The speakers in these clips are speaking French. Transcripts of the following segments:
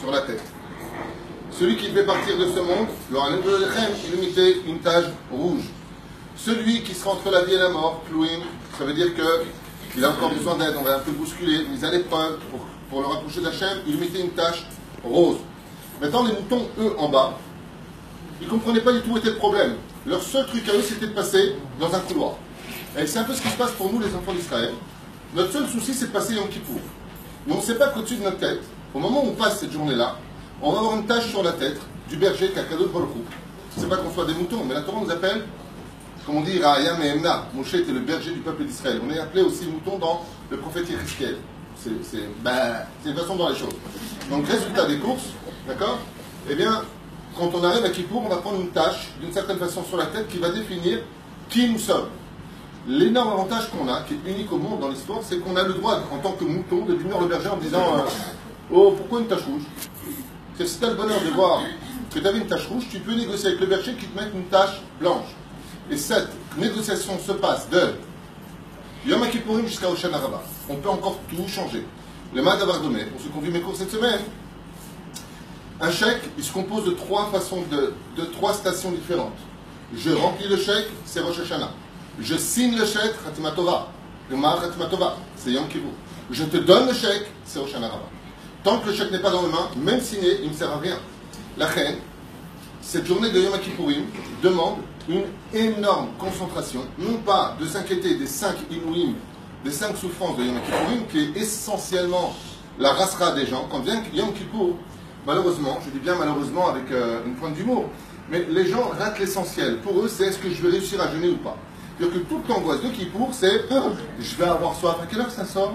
sur la tête. Celui qui devait partir de ce monde, il mettait une tache rouge. Celui qui sera entre la vie et la mort, Plouim, ça veut dire qu'il a encore besoin d'aide, on va un peu bousculer, mis à l'épreuve pour le rapprocher d'Hachem, il mettait une tache rose. Maintenant, les moutons, eux, en bas, ils ne comprenaient pas du tout où était le problème. Leur seul truc à eux, c'était de passer dans un couloir. Et c'est un peu ce qui se passe pour nous, les enfants d'Israël. Notre seul souci, c'est de passer Yom Kippour. Mais on ne sait pas qu'au-dessus de notre tête, au moment où on passe cette journée-là, on va avoir une tache sur la tête du berger Kakadot Baruch Hu. C'est pas qu'on soit des moutons, mais la Torah nous appelle, comme on dit, Ra'ayam et Emna. Moshe était le berger du peuple d'Israël. On est appelé aussi mouton dans le prophète Yézéchiel. C'est une façon de voir les choses. Donc, résultat des courses, d'accord? Eh bien, quand on arrive à Kippour, on va prendre une tache, d'une certaine façon, sur la tête qui va définir qui nous sommes. L'énorme avantage qu'on a, qui est unique au monde dans l'histoire, c'est qu'on a le droit, en tant que mouton, de devenir le berger en disant oh, pourquoi une tache rouge? C'est si tu as le bonheur de voir que tu avais une tache rouge, tu peux négocier avec le berger qui te mette une tache blanche. Et cette négociation se passe de Yom Kippourim jusqu'à Hoshana Rabbah. On peut encore tout changer. Le Mad Avardonné, pour ceux qui ont vu mes cours cette semaine, un chèque, il se compose de trois façons, de trois stations différentes. Je remplis le chèque, c'est Rosh Hashanah. Je signe le chèque, Khatima Tova. Le Ma'ar Khatima Tova, c'est Yom Kippur. Je te donne le chèque, c'est Hoshana Rabbah. Tant que le chèque n'est pas dans les mains, même signé, il ne sert à rien. La reine, cette journée de Yom Kippourim demande une énorme concentration, non pas de s'inquiéter des 5 inouïm, des 5 souffrances de Yom Kippourim, qui est essentiellement la rasra des gens. Quand vient Yom Kippour, malheureusement, je dis bien malheureusement avec une pointe d'humour, mais les gens ratent l'essentiel. Pour eux, c'est est-ce que je vais réussir à jeûner ou pas. C'est-à-dire que toute l'angoisse de Kippour, c'est je vais avoir soif. À quelle heure ça sort?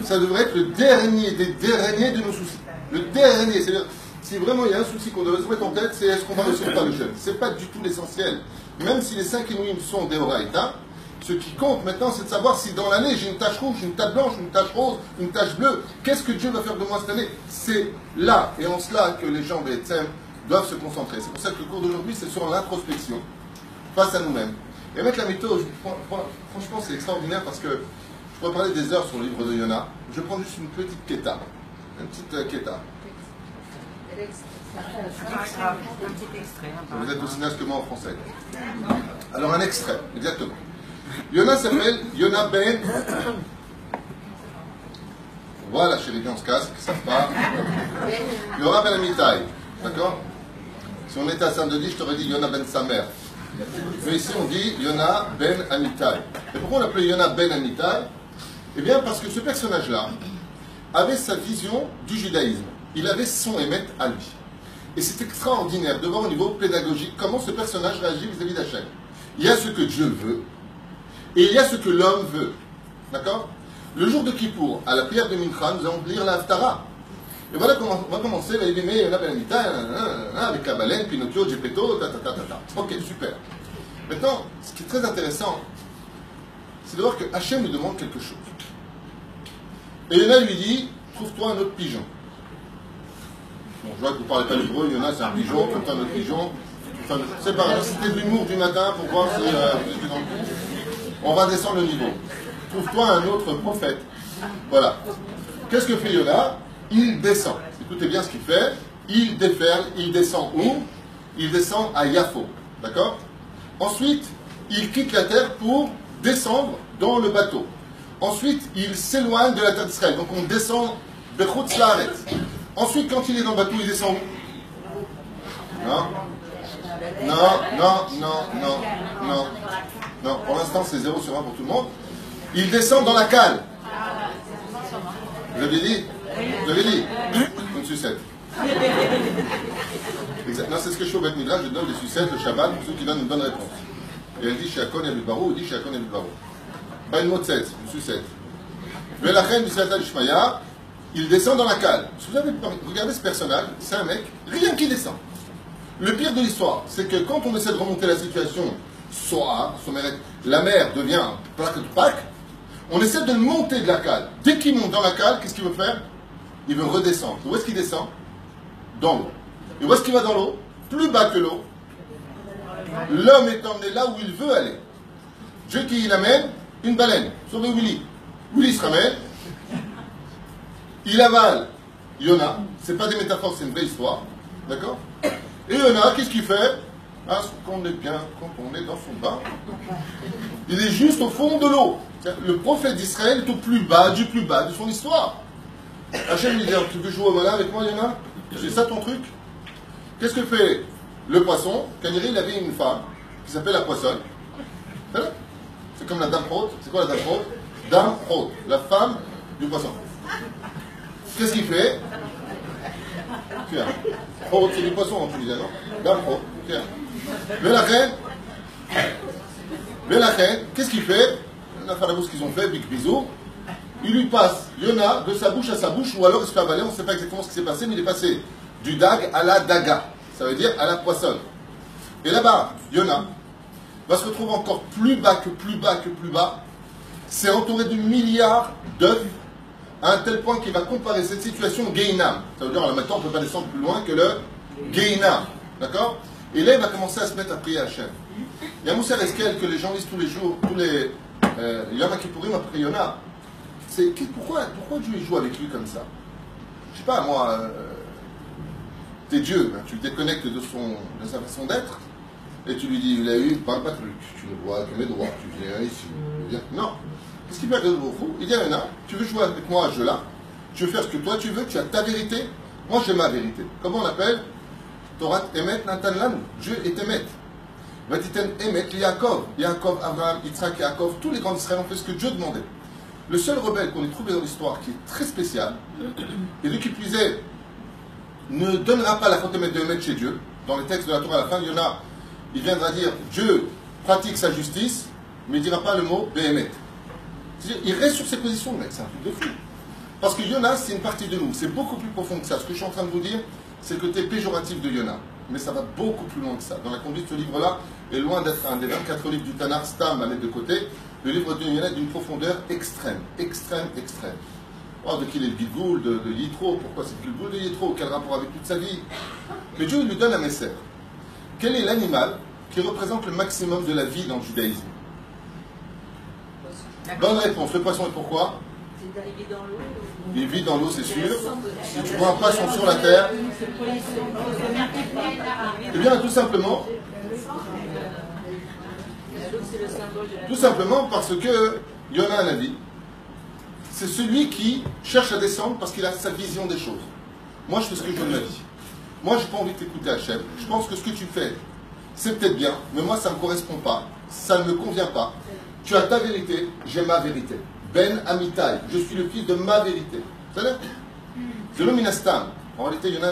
Ça devrait être le dernier des derniers de nos soucis. Le dernier, c'est-à-dire, si vraiment il y a un souci qu'on devrait se mettre en tête, c'est est-ce qu'on va réussir ou pas le jeûne. C'est pas du tout l'essentiel. Même si les 5 inouïm sont des oraïta, ce qui compte maintenant, c'est de savoir si dans l'année j'ai une tache rouge, une tache blanche, une tache rose, une tache bleue. Qu'est-ce que Dieu va faire de moi cette année? C'est là, et en cela, que les gens B'Etzem doivent se concentrer. C'est pour ça que le cours d'aujourd'hui, c'est sur l'introspection face à nous-mêmes. Et avec la méthode, franchement, c'est extraordinaire parce que je pourrais parler des heures sur le livre de Yona. Je prends juste une petite keta. Une petite keta. Vous êtes aussi naze que moi en français. Alors, un extrait, exactement. Yona s'appelle Yona Ben. Voilà, chérie, on se casse, ça se part. Yona Ben Amitai. D'accord? Si on était à Saint-Denis, je t'aurais dit Yona Ben sa mère. Mais ici, on dit Yona Ben Amitai. Et pourquoi on l'appelait Yona Ben Amitai? Eh bien, parce que ce personnage-là avait sa vision du judaïsme. Il avait son émet à lui. Et c'est extraordinaire de voir au niveau pédagogique comment ce personnage réagit vis-à-vis d'Hachem. Il y a ce que Dieu veut, et il y a ce que l'homme veut. D'accord? Le jour de Kippour, à la prière de Mincha, nous allons lire la Haftara. Et voilà comment on va commencer, avec la baleine, Pinocchio, Geppetto, Ok, super. Maintenant, ce qui est très intéressant, c'est de voir que Hachem lui demande quelque chose. Et Yona lui dit, trouve-toi un autre pigeon. Bon, je vois que vous ne parlez pas l'hébreu, Yona c'est un pigeon, trouve-toi un autre pigeon. Enfin, c'est pas grave, c'était de l'humour du matin pour voir si vous étiez dans le coup. On va descendre le niveau. Trouve-toi un autre prophète. Voilà. Qu'est-ce que fait Yona? Il descend. Écoutez bien ce qu'il fait. Il déferle, il descend où? Il descend à Yafo. D'accord? Ensuite, il quitte la terre pour descendre dans le bateau. Ensuite, il s'éloigne de la terre d'Israël. Donc on descend Bechutz Laaretz. Ensuite, quand il est dans le bateau, il descend où? Non? Non. Pour l'instant, c'est 0 sur 1 pour tout le monde. Il descend dans la cale. Vous l'avez dit? Vous l'avez dit? Une sucette. Exact. Non, c'est ce que je fais au Beth Midrash, je donne des sucettes le Shabbat pour ceux qui donnent une bonne réponse. Et elle dit Shiakon et Barou, il dit Shiakon et Barou. Pas une motzet, une sucette. Velachem du Siyata Ishmaya, il descend dans la cale. Si vous avez regardé ce personnage, c'est un mec, rien qui descend. Le pire de l'histoire, c'est que quand on essaie de remonter la situation, la mer devient plaque de Pâques, on essaie de monter de la cale. Dès qu'il monte dans la cale, qu'est-ce qu'il veut faire? Il veut redescendre. Où est-ce qu'il descend? Dans l'eau. Et où est-ce qu'il va dans l'eau? Plus bas que l'eau. L'homme est emmené là où il veut aller. Dieu qui l'amène, une baleine. Sauvez Willy. Willy se ramène. Il avale Yona, c'est pas des métaphores, c'est une vraie histoire. D'accord? Et Yona, qu'est-ce qu'il fait? Ah, ce qu'on est bien quand on est dans son bain. Il est juste au fond de l'eau. Le prophète d'Israël est au plus bas de son histoire. Hachem lui dit, tu veux jouer au malin avec moi, Yona? C'est ça ton truc? Qu'est-ce que fait le poisson? Kaniri, il avait une femme qui s'appelle la poissonne. C'est comme la dame haute. C'est quoi la dame haute? Dame haute, la femme du poisson. Qu'est-ce qu'il fait? Tiens, haute, c'est du poisson en Tunisie, non? Dame haute, tiens. Velachet, qu'est-ce qu'il fait? La ce qu'ils ont fait, big bisou. Il lui passe Yona de sa bouche à sa bouche, ou alors il se fait avaler, on ne sait pas exactement ce qui s'est passé, mais il est passé du dag à la daga. Ça veut dire à la poissonne. Et là-bas, Yona va se retrouver encore plus bas que plus bas que plus bas. C'est entouré de milliards d'œufs, à un tel point qu'il va comparer cette situation au Gehinam. Ça veut dire, alors maintenant, on ne peut pas descendre plus loin que le Gehinam. D'accord? Et là, il va commencer à se mettre à prier à Hachem. Il y a Moussa Eskel que les gens lisent tous les jours, tous les Yom Kippourim après Yona. C'est pourquoi Dieu joue avec lui comme ça? Je sais pas, moi, t'es Dieu, ben, tu le déconnectes de sa façon d'être, et tu lui dis, il a eu pas de truc, tu ne vois que mes droits, tu viens ici, tu viens. Non. Qu'est-ce qu'il fait avec le fou? Il dit à Yona, tu veux jouer avec moi à ce jeu-là? Tu veux faire ce que toi tu veux, tu as ta vérité, moi j'ai ma vérité. Comment on appelle? Torah Emet Natan Lanu. Dieu est Emet. Vatiten Emet Yaakov. Yaakov, Abraham, Yitzhak, Yaakov, tous les grands d'Israël ont fait ce que Dieu demandait. Le seul rebelle qu'on ait trouvé dans l'histoire qui est très spécial, et lui qui puisait, ne donnera pas la Khotemet de Emet chez Dieu. Dans les textes de la Torah à la fin, Yona, il viendra dire Dieu pratique sa justice, mais il ne dira pas le mot Behemet. C'est-à-dire, il reste sur ses positions, mec, c'est un truc de fou. Parce que Yona, c'est une partie de nous, c'est beaucoup plus profond que ça. Ce que je suis en train de vous dire, c'est le côté péjoratif de Yona. Mais ça va beaucoup plus loin que ça. Dans la conduite, ce livre-là est loin d'être un des 24 livres du Tanakh, Stam, à mettre de côté. Le livre de Yona est d'une profondeur extrême, extrême, extrême. Oh, de qui il est le Gilgoul, de Yitro, pourquoi c'est le Gilgoul de Yitro, quel rapport avec toute sa vie? Mais Dieu lui donne un message. Quel est l'animal qui représente le maximum de la vie dans le judaïsme? Bonne réponse. Le poisson, et pourquoi? Il vit dans l'eau. Il vit dans l'eau, c'est sûr. Si tu vois un poisson sur la terre, eh bien, tout simplement parce que Yona a un avis. C'est celui qui cherche à descendre parce qu'il a sa vision des choses. Moi, je fais ce que je veux de ma vie. Moi, je n'ai pas envie de t'écouter, Hachem. Je pense que ce que tu fais, c'est peut-être bien, mais moi, ça ne me correspond pas. Ça ne me convient pas. Tu as ta vérité, j'ai ma vérité. Ben Amitai, je suis le fils de ma vérité. Vous savez? C'est le Minastam. En réalité, il y en a,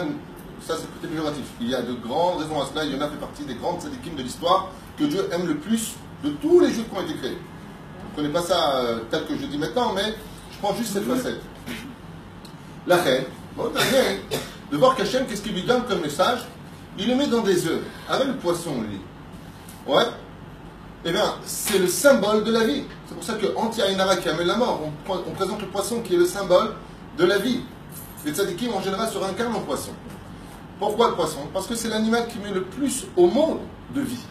ça c'est peut-être péjoratif. Il y a de grandes raisons à cela. Il y en a fait partie des grandes tzadikim de l'histoire que Dieu aime le plus de tous les juifs qui ont été créés. Vous ne prenez pas ça tel que je dis maintenant, mais je prends juste cette facette. La reine, bon, de voir qu'Hachem, qu'est-ce qu'il lui donne comme message? Il le met dans des œufs, avec le poisson, lui. Ouais. Eh bien, c'est le symbole de la vie. C'est pour ça que Anti-Ainara qui amène la mort, on présente le poisson qui est le symbole de la vie. Les tzadikim en général se réincarnent en poisson. Pourquoi le poisson? Parce que c'est l'animal qui met le plus au monde de vie.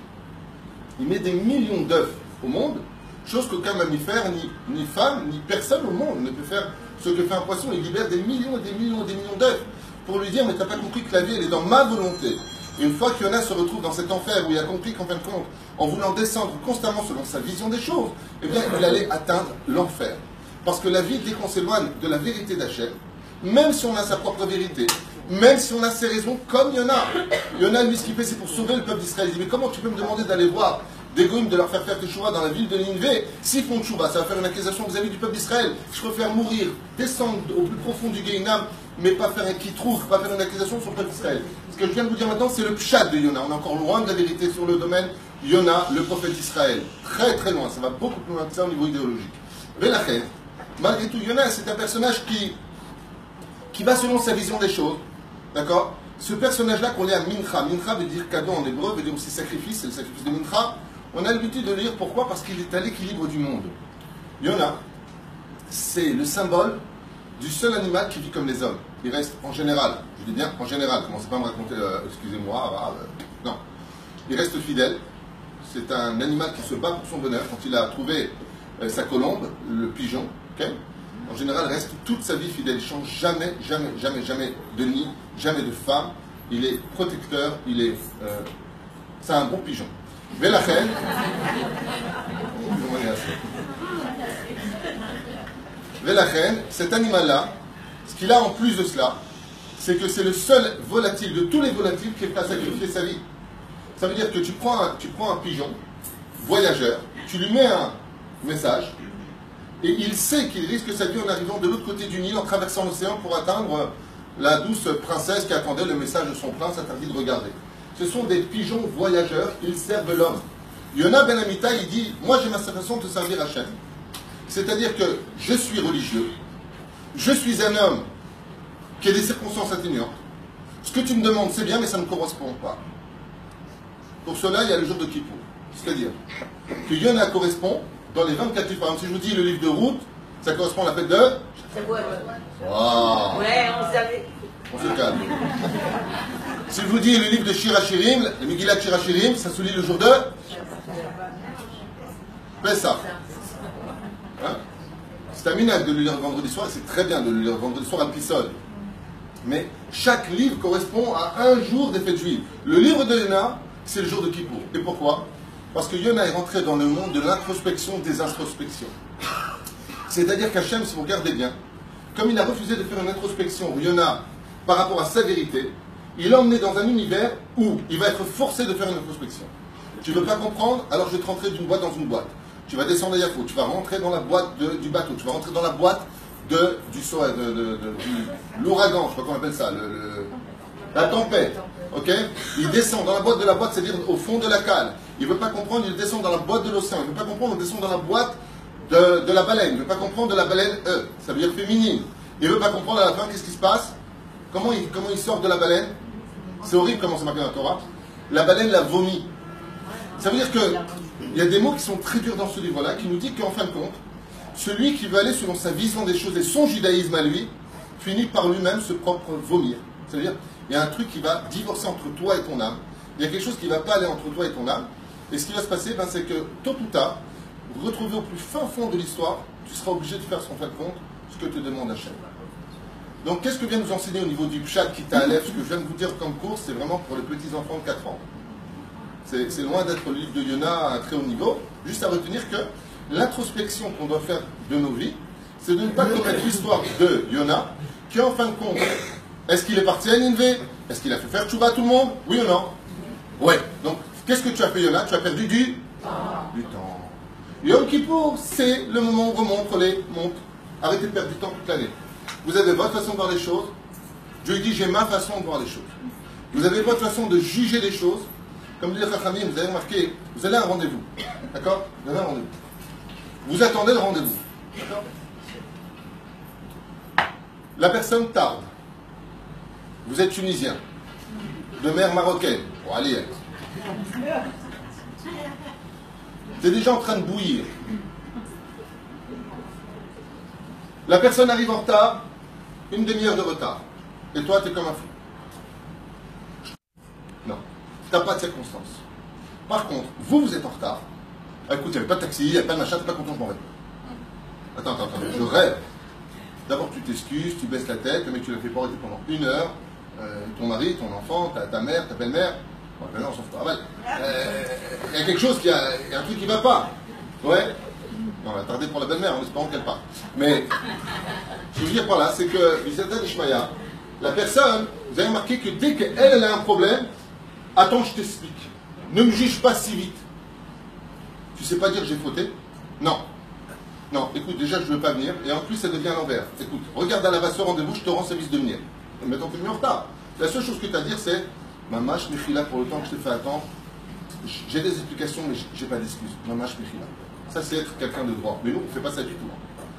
Il met des millions d'œufs au monde, chose qu'aucun mammifère, ni femme, ni personne au monde ne peut faire ce que fait un poisson. Il libère des millions et des millions et des millions d'œufs pour lui dire, mais tu n'as pas compris que la vie, elle est dans ma volonté. Et une fois qu'Yona se retrouve dans cet enfer où il a compris qu'en fin de compte, en voulant descendre constamment selon sa vision des choses, eh bien, il allait atteindre l'enfer. Parce que la vie, dès qu'on s'éloigne de la vérité d'Hachem, même si on a sa propre vérité, même si on a ses raisons, comme Yona. Yona, lui, ce qu'il fait, c'est pour sauver le peuple d'Israël. Il dit, mais comment tu peux me demander d'aller voir des goïms, de leur faire teshuva dans la ville de Ninive? S'ils font teshuva, ça va faire une accusation vis-à-vis du peuple d'Israël. Je préfère mourir, descendre au plus profond du Gehinam, mais pas faire un qui-trouve, pas faire une accusation sur le peuple d'Israël. Ce que je viens de vous dire maintenant, c'est le pshat de Yona. On est encore loin de la vérité sur le domaine Yona, le prophète d'Israël. Très très loin, ça va beaucoup plus loin que ça au niveau idéologique. Velachet, malgré tout, Yona, c'est un personnage qui va selon sa vision des choses. D'accord? Ce personnage-là qu'on lit à Mincha, Mincha veut dire cadeau en hébreu, veut dire aussi sacrifice, c'est le sacrifice de Mincha. On a l'habitude de lire pourquoi? Parce qu'il est à l'équilibre du monde. Yona, c'est le symbole du seul animal qui vit comme les hommes. Il reste en général, je dis bien en général, commencez pas à me raconter, excusez-moi, non. Il reste fidèle, c'est un animal qui se bat pour son bonheur quand il a trouvé sa colombe, le pigeon, ok? en général, reste toute sa vie fidèle. Il ne change jamais, jamais, jamais, jamais de nid, jamais de femme. Il est protecteur, c'est un bon pigeon. Mais la reine, cet animal-là, ce qu'il a en plus de cela, c'est que c'est le seul volatile de tous les volatiles qui est prêt à sacrifier sa vie. Ça veut dire que tu prends un pigeon, voyageur, tu lui mets un message, et il sait qu'il risque sa vie en arrivant de l'autre côté du Nil, en traversant l'océan pour atteindre la douce princesse qui attendait le message de son prince interdit de regarder. Ce sont des pigeons voyageurs, ils servent l'homme. Yona ben Amitai, il dit, moi j'ai ma façon de servir Hachem. C'est-à-dire que je suis religieux, je suis un homme qui a des circonstances atténuantes. Ce que tu me demandes, c'est bien, mais ça ne me correspond pas. Pour cela, il y a le jour de Kippour. C'est-à-dire que Yona correspond dans les 24 livres. Par exemple, si je vous dis le livre de Ruth, ça correspond à la fête de... Wow. Ouais, on savait. On se calme. Si je vous dis le livre de Shirachirim, le Megillat Shirachirim, ça se lit le jour de Pessah. Hein? C'est un minage de le lire vendredi soir, et c'est très bien de le lire vendredi soir à l'épisode. Mais chaque livre correspond à un jour des fêtes juives. Le livre de Yona, c'est le jour de Kippour. Et pourquoi? Parce que Yona est rentré dans le monde de l'introspection des introspections. C'est-à-dire qu'Hachem, si vous regardez bien, comme il a refusé de faire une introspection, Yona, par rapport à sa vérité, il l'a emmené dans un univers où il va être forcé de faire une introspection. Tu ne veux pas comprendre, alors je vais te rentrer d'une boîte dans une boîte. Tu vas descendre à Yafo, tu vas rentrer dans la boîte du bateau, tu vas rentrer dans la boîte de l'ouragan, je sais pas comment on appelle ça, la tempête. Ok? Il descend dans la boîte de la boîte, c'est-à-dire au fond de la cale. Il ne veut pas comprendre, il descend dans la boîte de l'océan. Il ne veut pas comprendre, il descend dans la boîte de la baleine. Il ne veut pas comprendre de la baleine E, ça veut dire féminine. Il ne veut pas comprendre à la fin qu'est-ce qui se passe. Comment il sort de la baleine? C'est horrible comment c'est marqué dans la Torah. La baleine l'a vomi. Ça veut dire qu'il y a des mots qui sont très durs dans ce livre-là, qui nous dit qu'en fin de compte, celui qui veut aller selon sa vision des choses et son judaïsme à lui, finit par lui-même se propre vomir. C'est-à-dire, il y a un truc qui va divorcer entre toi et ton âme. Il y a quelque chose qui ne va pas aller entre toi et ton âme. Et ce qui va se passer, c'est que tôt ou tard, retrouvé au plus fin fond de l'histoire, tu seras obligé de faire en fin de compte ce que te demande Hachem. Donc, qu'est-ce que vient nous enseigner au niveau du Pshat qui t'enlève? Ce que je viens de vous dire comme cours, c'est vraiment pour les petits enfants de 4 ans. C'est loin d'être le livre de Yona à un très haut niveau. Juste à retenir que l'introspection qu'on doit faire de nos vies, c'est de ne pas commettre l'histoire de Yona, qui en fin de compte, est-ce qu'il est parti à Nineveh? Est-ce qu'il a fait faire tchouva à tout le monde? Oui ou non? Ouais. Donc, qu'est-ce que tu as fait, Yona? Tu as perdu du temps. Yom Kippour, c'est le moment où on remonte les montres. Arrêtez de perdre du temps toute l'année. Vous avez votre façon de voir les choses. Dieu dit, j'ai ma façon de voir les choses. Vous avez votre façon de juger les choses. Comme dit le Chachamim, vous avez remarqué, vous allez à un rendez-vous. D'accord? Vous avez un rendez-vous. Vous attendez le rendez-vous. D'accord? La personne tarde. Vous êtes tunisien. De mère marocaine. Bon, allez. C'est déjà en train de bouillir. La personne arrive en retard, une demi-heure de retard. Et toi, tu es comme un fou. Non. Tu n'as pas de circonstances. Par contre, vous êtes en retard. Ah, écoute, il n'y avait pas de taxi, il n'y avait pas de machin, tu n'es pas content, je m'en vais. Attends, je rêve. D'abord, tu t'excuses, tu baisses la tête, mais tu l'as fait pas arrêter pendant 1 heure. Ton mari, ton enfant, ta mère, ta belle-mère. Bon, maintenant, on s'en fout. Il y a quelque chose, il y a un truc qui ne va pas. Ouais. On va tarder pour la belle-mère en espérant qu'elle parte. Mais, ce que je veux dire par là, c'est que, Visata Ishmaïa, la personne, vous avez remarqué que dès qu'elle a un problème, attends, je t'explique. Ne me juge pas si vite. Tu sais pas dire j'ai fauté? Non. Non, écoute, déjà je ne veux pas venir, et en plus ça devient à l'envers. Écoute, regarde à la base rendez-vous, je te rends service de venir. Mettons que tu es en retard. La seule chose que tu as à dire, c'est Maman, je m'écris là pour le temps que je t'ai fait attendre. J'ai des explications, mais j'ai pas d'excuses. Maman, je m'écris là. Ça, c'est être quelqu'un de droit. Mais nous, on ne fait pas ça du tout.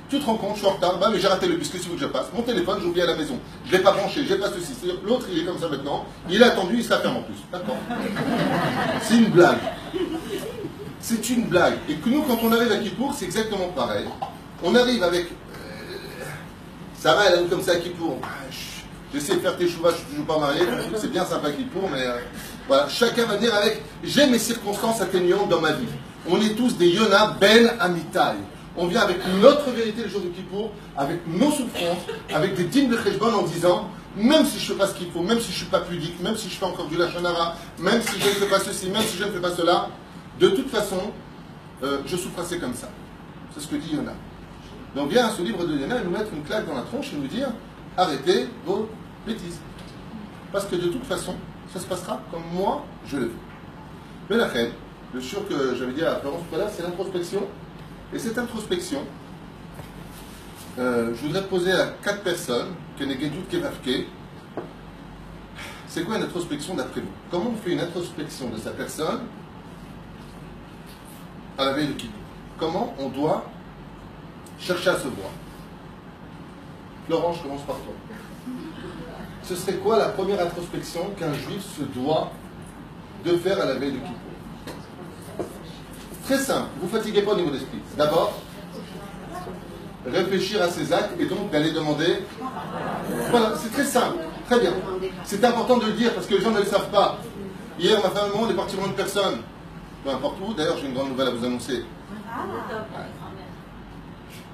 Tu te rends compte, je suis en retard, bah, mais j'ai raté le bus, qu'est-ce que je passe? Mon téléphone, j'ai oublié à la maison. Je ne l'ai pas branché, j'ai pas ceci. C'est-à-dire que l'autre, il est comme ça maintenant. Il a attendu, il se la ferme en plus. D'accord? C'est une blague. C'est une blague. Et que nous, quand on arrive à Kippour, c'est exactement pareil. On arrive avec... ça va, elle arrive comme ça à Kippour. J'essaie de faire tes chouvas, je suis toujours pas marié. C'est bien sympa Kippour, mais... voilà, chacun va dire avec... J'ai mes circonstances atténuantes dans ma vie. On est tous des Yona Ben Amitai. On vient avec notre vérité le jour de Kippour, avec nos souffrances, avec des dîmes de Cheshbon en disant, même si je ne fais pas ce qu'il faut, même si je ne suis pas pudique, même si je fais encore du lachonara, même si je ne fais pas ceci, même si je ne fais pas cela, de toute façon, je souffre assez comme ça. C'est ce que dit Yona. Donc vient ce livre de Yona nous mettre une claque dans la tronche et nous dire, arrêtez vos bêtises. Parce que de toute façon, ça se passera comme moi, je le veux. Mais la reine, le sûr que j'avais dit à Florence tout à l'heure, c'est l'introspection. Et cette introspection, je voudrais poser à 4 personnes, c'est quoi une introspection d'après vous? Comment on fait une introspection de sa personne à la veille de Kippour? Comment on doit chercher à se voir? Florence, je commence par toi. Ce serait quoi la première introspection qu'un juif se doit de faire à la veille de Kippour? Très simple, vous ne fatiguez pas au niveau d'esprit. D'abord, réfléchir à ses actes et donc d'aller demander. Voilà, c'est très simple, très bien. C'est important de le dire parce que les gens ne le savent pas. Hier, ma femme et moi, on est partis voir une personne, peu importe où. D'ailleurs, j'ai une grande nouvelle à vous annoncer.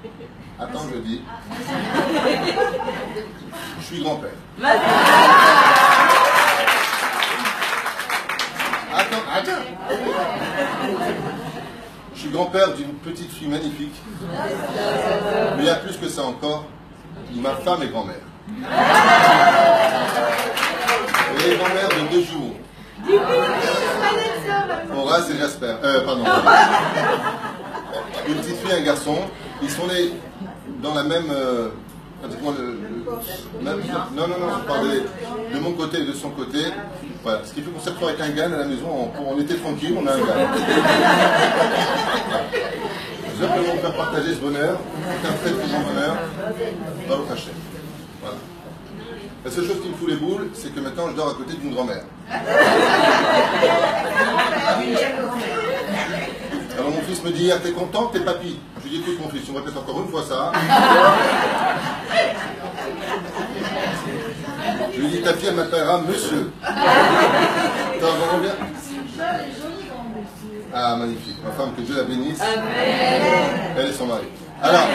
Ouais. Attends, je le dis. Je suis grand-père. Attends. Je suis grand-père d'une petite fille magnifique. Mais il y a plus que ça encore. Ma femme est grand-mère. Elle est grand-mère de 2 jours. Horace et Jasper. Pardon. Une petite fille et un garçon. Ils sont nés dans la même... pratiquement non, je parlais de mon côté et de son côté. Voilà. Ce qui fait qu'on s'est retrouvé avec un gars à la maison, on était tranquille, on a un gars. Je veux vraiment faire partager ce bonheur. C'est un très grand bonheur. Baruch Hashem. Voilà. La seule chose qui me fout les boules, c'est que maintenant je dors à côté d'une grand-mère. Alors mon fils me dit, t'es content, t'es papy? Je lui dis, écoute mon fils, on répète encore une fois ça. Je lui dis, ta fille, elle m'appellera monsieur. T'en comprends bien? Ah, magnifique. Ma femme, que Dieu la bénisse. Amen. Elle et son mari. Alors,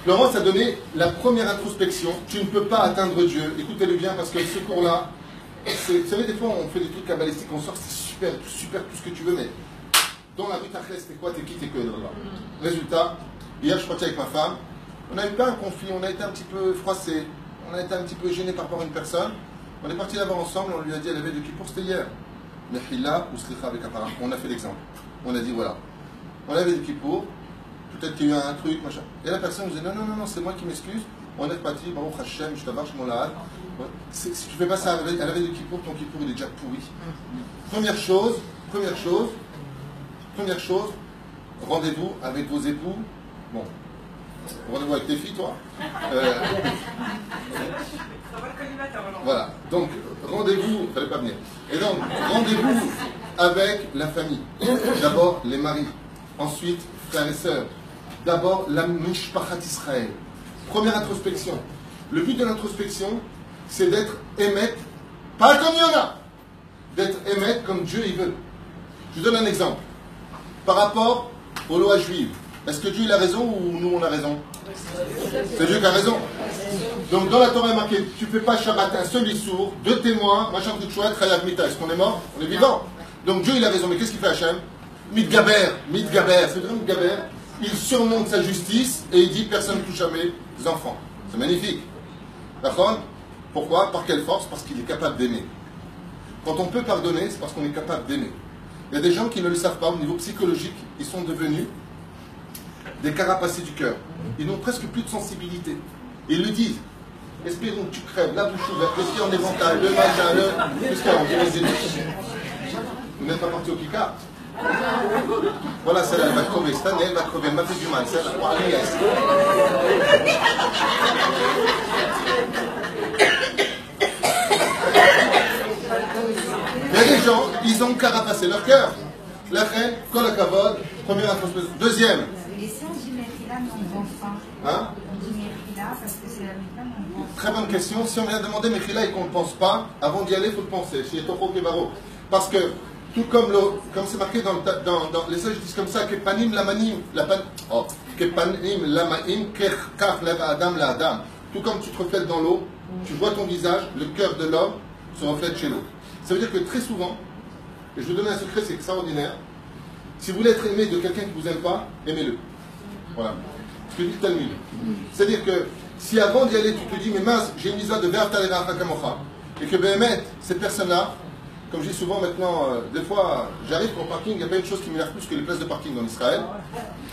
Florence a donné la première introspection. Tu ne peux pas atteindre Dieu. Écoutez-le bien, parce que ce cours-là, vous savez, des fois, on fait des trucs kabbalistiques, on sort, c'est super, tout ce que tu veux, mais dans la vie, t'as c'était quoi, t'es qui, t'es que là. Résultat, hier, je partais avec ma femme. On a eu pas un conflit, on a été un petit peu froissés, on a été un petit peu gênés par rapport à une personne. On est partis là-bas ensemble, on lui a dit à la veille de Kippour, c'était hier. Mechila ou Slicha avec Apara. On a fait l'exemple. On a dit voilà. On a la veille de Kippour, peut-être qu'il y a eu un truc, machin. Et la personne nous dit non, c'est moi qui m'excuse. On est parti, Baruch Hashem, je t'avarche mon lahad. Si tu fais pas ça à la veille de Kippour, ton Kippour il est déjà pourri. Première chose, rendez-vous avec vos époux. Bon. Rendez-vous avec tes filles, toi. Voilà. Donc, rendez-vous, fallait pas venir. Et donc, rendez-vous avec la famille. D'abord, les maris. Ensuite, frères et sœurs. D'abord, la Mishpachat Israël. Première introspection. Le but de l'introspection, c'est d'être émet, pas comme Yona, d'être émet comme Dieu il veut. Je vous donne un exemple. Par rapport aux lois juives. Est-ce que Dieu il a raison ou nous on a raison? C'est Dieu qui a raison. Donc dans la Torah il est marqué, tu ne fais pas Shabbat un seul issour, 2 témoins, machin tout chouette, Chayav Mita. Est-ce qu'on est mort? On est vivant. Donc Dieu il a raison, mais qu'est-ce qu'il fait Hachem? Mitgaber, c'est vrai Mitgaber, il surmonte sa justice et il dit personne ne touche à mes enfants. C'est magnifique. D'accord? Pourquoi? Par quelle force? Parce qu'il est capable d'aimer. Quand on peut pardonner, c'est parce qu'on est capable d'aimer. Il y a des gens qui ne le savent pas au niveau psychologique, ils sont devenus des carapacés du cœur. Ils n'ont presque plus de sensibilité. Ils le disent. Espérons que tu crèves, la bouche ouverte, le pied en éventail, le machin, qu'est-ce qu'il y a? On dirait des ennemis. Vous n'êtes pas parti au Kika? Voilà, celle-là, elle va crever. Cette année, elle va crever. Elle m'a fait du mal. Celle-là, pour aller Il y a des gens, ils ont carapacé leur cœur. La reine, Kol HaKavod, première introspection. Deuxième. Et si on dit Mechila, mais on ne pense pas? Hein? On dit Mechila parce que c'est la Mechila, mais on ne pense pas. Très bonne question. Si on vient demander Mechila et qu'on ne pense pas, avant d'y aller, il faut le penser. Chez Toko Kebaro. Parce que Tout comme c'est marqué dans les sages disent comme ça, kepanim lamanim, kepanim lamaim, kach lev adam la adam. Tout comme tu te reflètes dans l'eau, tu vois ton visage, le cœur de l'homme se reflète chez l'eau. Ça veut dire que très souvent, et je vous donne un secret, c'est extraordinaire, si vous voulez être aimé de quelqu'un qui ne vous aime pas, aimez-le. Voilà. Ce que dit le Talmud. C'est-à-dire que si avant d'y aller, tu te dis, mais mince, j'ai une visa de Vertalera Hakamocha, et que Béhémet, cette personne-là, comme je dis souvent maintenant, des fois, j'arrive au parking, il n'y a pas une chose qui m'énerve plus que les places de parking en Israël,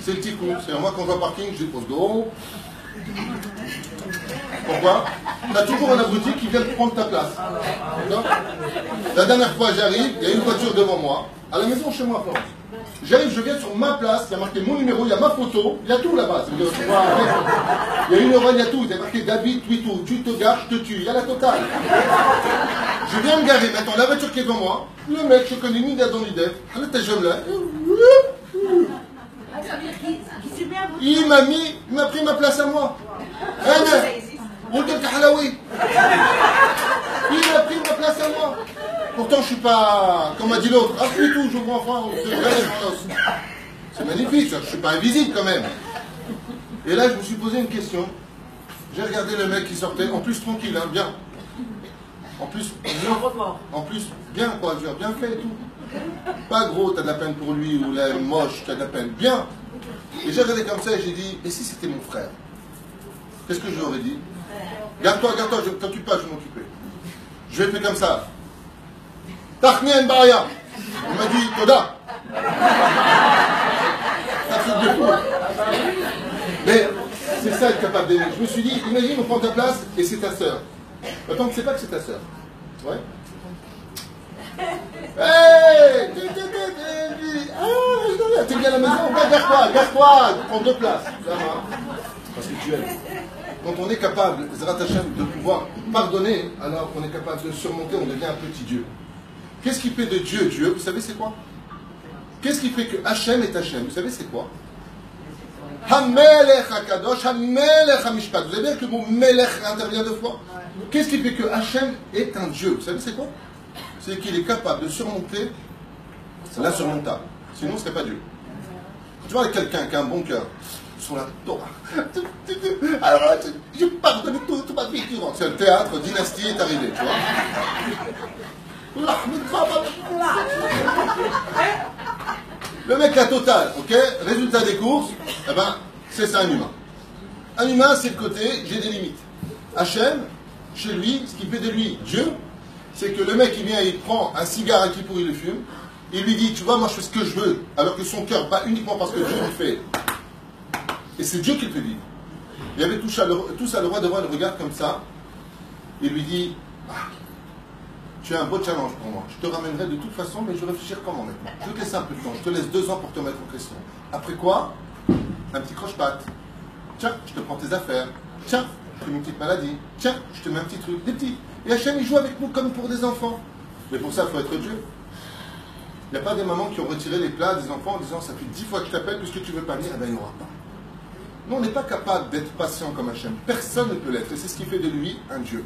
c'est le tikkun. C'est-à-dire, moi, quand je vais au parking, je dépose dos. Pourquoi? Tu as toujours un abruti qui vient prendre ta place. La dernière fois, j'arrive, il y a une voiture devant moi, à la maison chez moi à Florence. J'arrive, je viens sur ma place, il y a marqué mon numéro, il y a ma photo, il y a tout là-bas. Il y a une heure, il y a tout. Il y a marqué David, Twitou, tu te gares, je te tue. Il y a la totale. Je viens me garer maintenant, la voiture qui est devant moi, le mec, je connais ni d'Adam ni d'Ève, il m'a pris ma place à moi. Il a pris ma place à moi. Pourtant, je ne suis pas, comme a dit l'autre, après tout, je vois enfin, c'est magnifique, je ne suis pas invisible quand même. Et là, je me suis posé une question. J'ai regardé le mec qui sortait, en plus tranquille, hein, bien. En plus, bien quoi, bien fait et tout. Pas gros, t'as de la peine pour lui, ou la moche, t'as de la peine. Bien. Et j'ai regardé comme ça et j'ai dit, et si c'était mon frère? Qu'est-ce que je lui aurais dit? Garde-toi, je ne t'occupe pas, je vais m'occuper. Je vais faire comme ça. Tachnien Baraya. Il m'a dit, Toda. Un truc de fou. Mais c'est ça être capable d'aimer. Je me suis dit, imagine, on prend ta place et c'est ta sœur. Maintenant, tu ne sais pas que c'est ta sœur. Ouais. Hey! T'es bien à la maison, garde-toi, prends 2 places. Parce que tu aimes. Quand on est capable, Zrat Hashem, de pouvoir pardonner, alors on est capable de surmonter, on devient un petit Dieu. Qu'est-ce qui fait de Dieu Dieu? Vous savez c'est quoi? Qu'est-ce qui fait que Hashem est Hashem? Vous savez c'est quoi? HaMelech HaKadosh, HaMelech HaMishpat. Vous avez bien que le mot Melech intervient 2 fois? Qu'est-ce qui fait que Hashem est un Dieu? Vous savez c'est quoi? C'est qu'il est capable de surmonter l'insurmontable. Sinon, ce ne serait pas Dieu. Tu vois, quelqu'un qui a un bon cœur, sur la Torah. Alors, je pardonne toute ma vie. C'est le théâtre, dynastie est arrivé, tu vois. Le mec, la totale, ok? Résultat des courses, eh ben, c'est ça un humain. Un humain, c'est le côté, j'ai des limites. Hachem, chez lui, ce qui fait de lui Dieu, c'est que le mec, il vient, il prend un cigare à qui pour il le fume, il lui dit, tu vois, moi je fais ce que je veux, alors que son cœur, pas uniquement parce que Dieu le fait. Et c'est Dieu qui le fait vivre. Il y avait tous à le roi devant, il le regarde comme ça, et lui dit, ah, tu as un beau challenge pour moi, je te ramènerai de toute façon, mais je vais réfléchir comment maintenant. Je te laisse un peu de temps, je te laisse 2 ans pour te mettre en question. Après quoi, un petit croche-patte. Tiens, je te prends tes affaires. Tiens, je te mets une petite maladie. Tiens, je te mets un petit truc, des petits. Et Hachem, il joue avec nous comme pour des enfants. Mais pour ça, il faut être Dieu. Il n'y a pas des mamans qui ont retiré les plats des enfants en disant, ça fait 10 fois que je t'appelle, puisque tu ne veux pas venir, eh bien, il n'y aura pas. Nous, on n'est pas capable d'être patient comme Hachem. Personne ne peut l'être. Et c'est ce qui fait de lui un Dieu.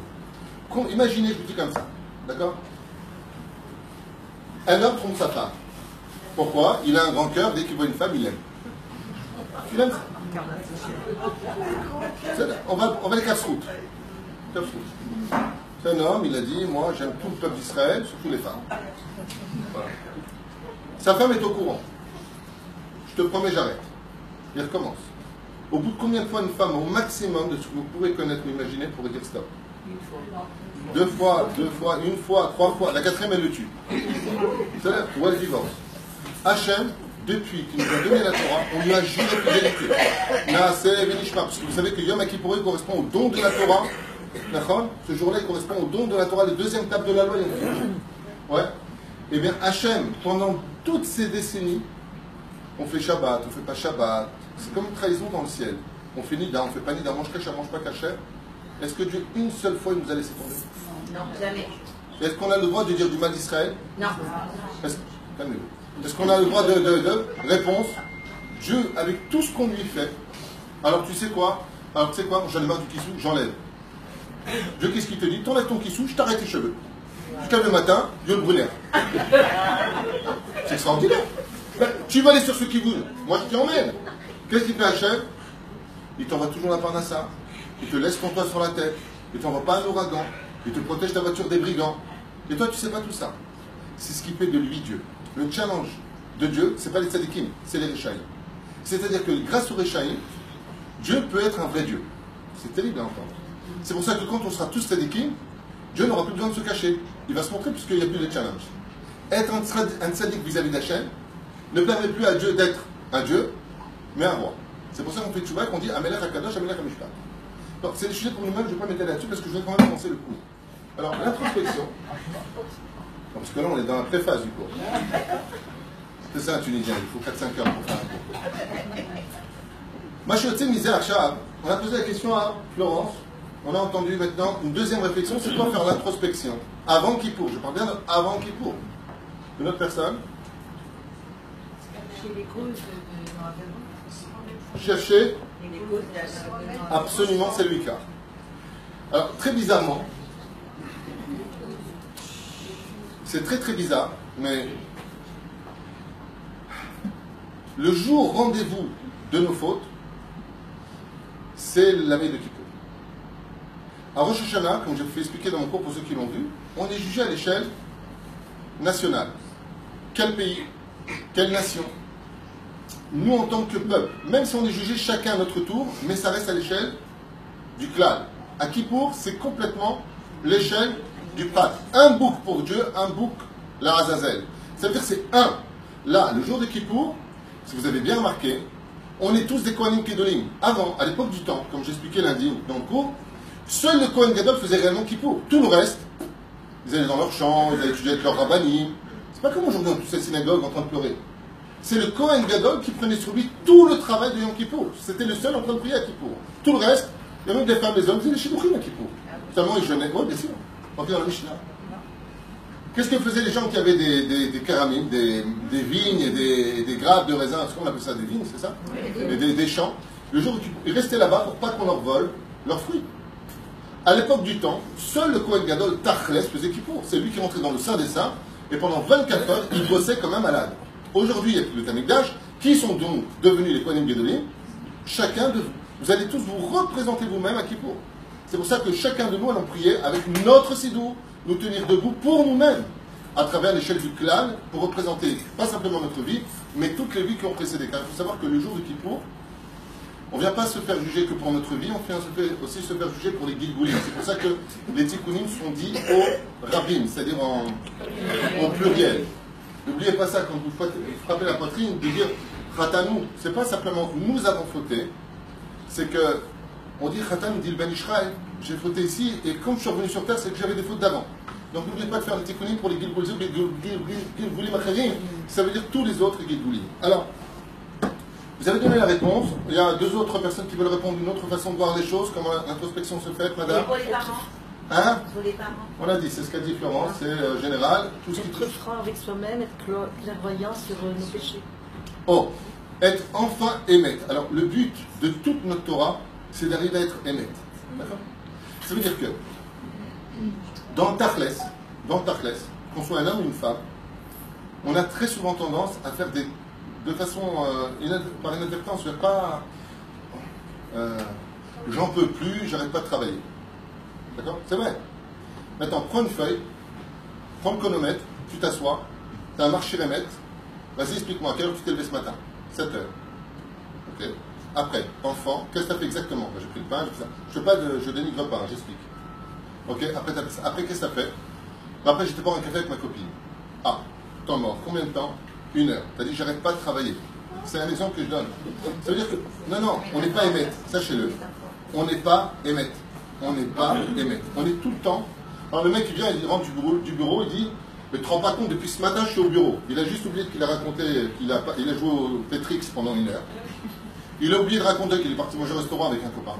Imaginez, je vous dis comme ça. D'accord? Un homme trompe sa femme. Pourquoi? Il a un grand cœur, dès qu'il voit une femme, il l'aime. Tu l'aimes? On va les casse-routes. C'est un homme, il a dit, moi j'aime tout le peuple d'Israël, surtout les femmes. Voilà. Sa femme est au courant. Je te promets, j'arrête. Il recommence. Au bout de combien de fois une femme, au maximum de ce que vous pourrez connaître ou imaginer, pourrait dire stop? 2 fois, 1 fois, 3 fois. La 4e, elle le tue. C'est-à-dire, ou elle divorce. Hachem, depuis qu'il nous a donné la Torah, on lui a juré fidélité. Parce que vous savez que Yom Kippour correspond au don de la Torah. Ce jour-là, il correspond au don de la Torah, le 2e table de la loi. Ouais. Eh bien, Hachem, pendant toutes ces décennies, on fait Shabbat, on ne fait pas Shabbat. C'est comme une trahison dans le ciel. On fait Nida, on ne fait pas Nida, mange Kasher, mange pas Kasher. Est-ce que Dieu, une seule fois, il nous a laissé tomber? Non, jamais. Est-ce qu'on a le droit de dire du mal d'Israël? Non. Est-ce qu'on a le droit de réponse? Dieu, avec tout ce qu'on lui fait, alors tu sais quoi? J'en ai marre du kissou, j'enlève. Dieu, qu'est-ce qu'il te dit? T'enlèves ton kissou, je t'arrête les cheveux. Tu te lèves le matin, Dieu le brûlait. C'est extraordinaire. Ben, tu vas aller sur ce qui bougent. Moi, je t'y emmène. Qu'est-ce qu'il fait Hachem? Il t'envoie toujours la parnassa. Il te laisse ton toit sur la tête. Il t'envoie pas un ouragan. Il te protège ta voiture des brigands. Et toi, tu sais pas tout ça. C'est ce qui fait de lui Dieu. Le challenge de Dieu, c'est pas les tzadikim, c'est les Réchaïm. C'est-à-dire que grâce aux Réchaïm, Dieu peut être un vrai Dieu. C'est terrible à entendre. C'est pour ça que quand on sera tous tzadikim, Dieu n'aura plus besoin de se cacher. Il va se montrer puisqu'il n'y a plus de challenge. Être un tzadik vis-à-vis d'Hachem ne permet plus à Dieu d'être un Dieu, mais un roi. C'est pour ça qu'on fait tchouba et qu'on dit Amelech HaKadosh, Amelech HaMishpat. Donc c'est des sujets pour nous-mêmes, je ne vais pas m'étaler là-dessus parce que je vais quand même avancer le cours. Alors, l'introspection. Parce que là, on est dans la préface du cours. C'est ça un Tunisien, il faut 4-5 heures pour faire un cours. Machioté Misé Achab, on a posé la question à Florence. On a entendu maintenant une deuxième réflexion, c'est quoi faire l'introspection avant Kippour. Je parle bien avant Kippour. Une autre personne. Chercher absolument c'est lui quart. Alors très bizarrement, c'est très bizarre, mais le jour rendez-vous de nos fautes, c'est la veille de Kippour. À Rosh Hashanah, comme je vous ai expliqué dans mon cours pour ceux qui l'ont vu, on est jugé à l'échelle nationale. Quel pays? Quelle nation? Nous, en tant que peuple, même si on est jugé chacun à notre tour, mais ça reste à l'échelle du clan. À Kippour, c'est complètement l'échelle du prat. Un bouc pour Dieu, un bouc la Azazel. Ça veut dire que c'est un. Là, le jour de Kippour, si vous avez bien remarqué, on est tous des Kohanim Kedolim. Avant, à l'époque du temps, comme j'expliquais lundi dans le cours, seul le Kohen Gadol faisait réellement Kippour. Tout le reste, ils allaient dans leur champ, ils allaient étudier avec leur rabbanim. C'est pas comme aujourd'hui dans toutes ces synagogues en train de pleurer. C'est le Kohen Gadol qui prenait sur lui tout le travail de Yom Kippour. C'était le seul en train de prier à Kippour. Tout le reste, il y a même des femmes, des hommes, ils faisaient les shidduchim à Kippour. Seulement ils jeûnaient. Oui, bien sûr. On dit dans la Mishnah. Qu'est-ce que faisaient les gens qui avaient des caramines, des vignes et des grappes de raisin? Est-ce qu'on appelle ça des vignes, c'est ça? Des champs. Le jour où ils restaient là-bas pour pas qu'on leur vole leurs fruits. À l'époque du temps, seul le Kohen Gadol Tachles faisait Kippour. C'est lui qui rentrait dans le Saint des Saints et pendant 24 heures, il bossait comme un malade. Aujourd'hui, il y a le Tamikdash. Qui sont donc devenus les Kohanim Gedolim? Chacun de vous. Vous allez tous vous représenter vous-même à Kippour. C'est pour ça que chacun de nous allons prier avec notre sidou, nous tenir debout pour nous-mêmes, à travers l'échelle du clan, pour représenter pas simplement notre vie, mais toutes les vies qui ont précédé. Car il faut savoir que le jour de Kippour, on ne vient pas se faire juger que pour notre vie, on vient aussi se faire juger pour les Gilgoulim. C'est pour ça que les Tikkunim sont dits au Rabbim, c'est-à-dire en pluriel. N'oubliez pas ça quand vous frappez la poitrine, de dire Khatanou. C'est pas simplement nous avons fauté, c'est que on dit Khatan, dit le Ben Ishraël, j'ai fauté ici, et quand je suis revenu sur terre, c'est que j'avais des fautes d'avant. Donc n'oubliez pas de faire les Tikkunim pour les Gilgoulim, les Gilgoulim Acharim, ça veut dire tous les autres Gilgoulim. Alors, vous avez donné la réponse. Il y a deux autres personnes qui veulent répondre d'une autre façon de voir les choses, comment l'introspection se fait, madame. Pour les parents. Hein? Pour les parents. On a dit, c'est ce qu'a dit Florence, c'est général. Tout ce qui Être franc avec soi-même, être clairvoyant sur nos péchés. Oh, être enfin émet. Alors, le but de toute notre Torah, c'est d'arriver à être émet. D'accord? Ça veut dire que, dans le Tachles, qu'on soit un homme ou une femme, on a très souvent tendance à faire de façon, par inadvertance, je ne vais pas... j'en peux plus, j'arrête pas de travailler. D'accord? C'est vrai. Maintenant, prends une feuille, prends le chronomètre, tu t'assois, tu as un marché remettre, vas-y, explique-moi, à quelle heure tu t'es levé ce matin? 7 heures. Ok. Après, enfant, qu'est-ce que tu as fait exactement? J'ai pris le pain, j'ai fait ça. Je dénigre pas, hein, j'explique. Ok. Après, qu'est-ce que tu as fait? Après, j'étais boire un café avec ma copine. Ah, temps mort. Combien de temps? 1 heure. Tu as dit, j'arrête pas de travailler. C'est un exemple que je donne. Ça veut dire que, non, on n'est pas émettre, sachez-le. On n'est pas émettre. On n'est pas émettre. On est tout le temps. Alors le mec il vient, il rentre du bureau, il dit, mais tu te rends pas compte, depuis ce matin je suis au bureau. Il a juste oublié qu'il a raconté, il a joué au Petrix pendant 1 heure. Il a oublié de raconter qu'il est parti manger au restaurant avec un copain.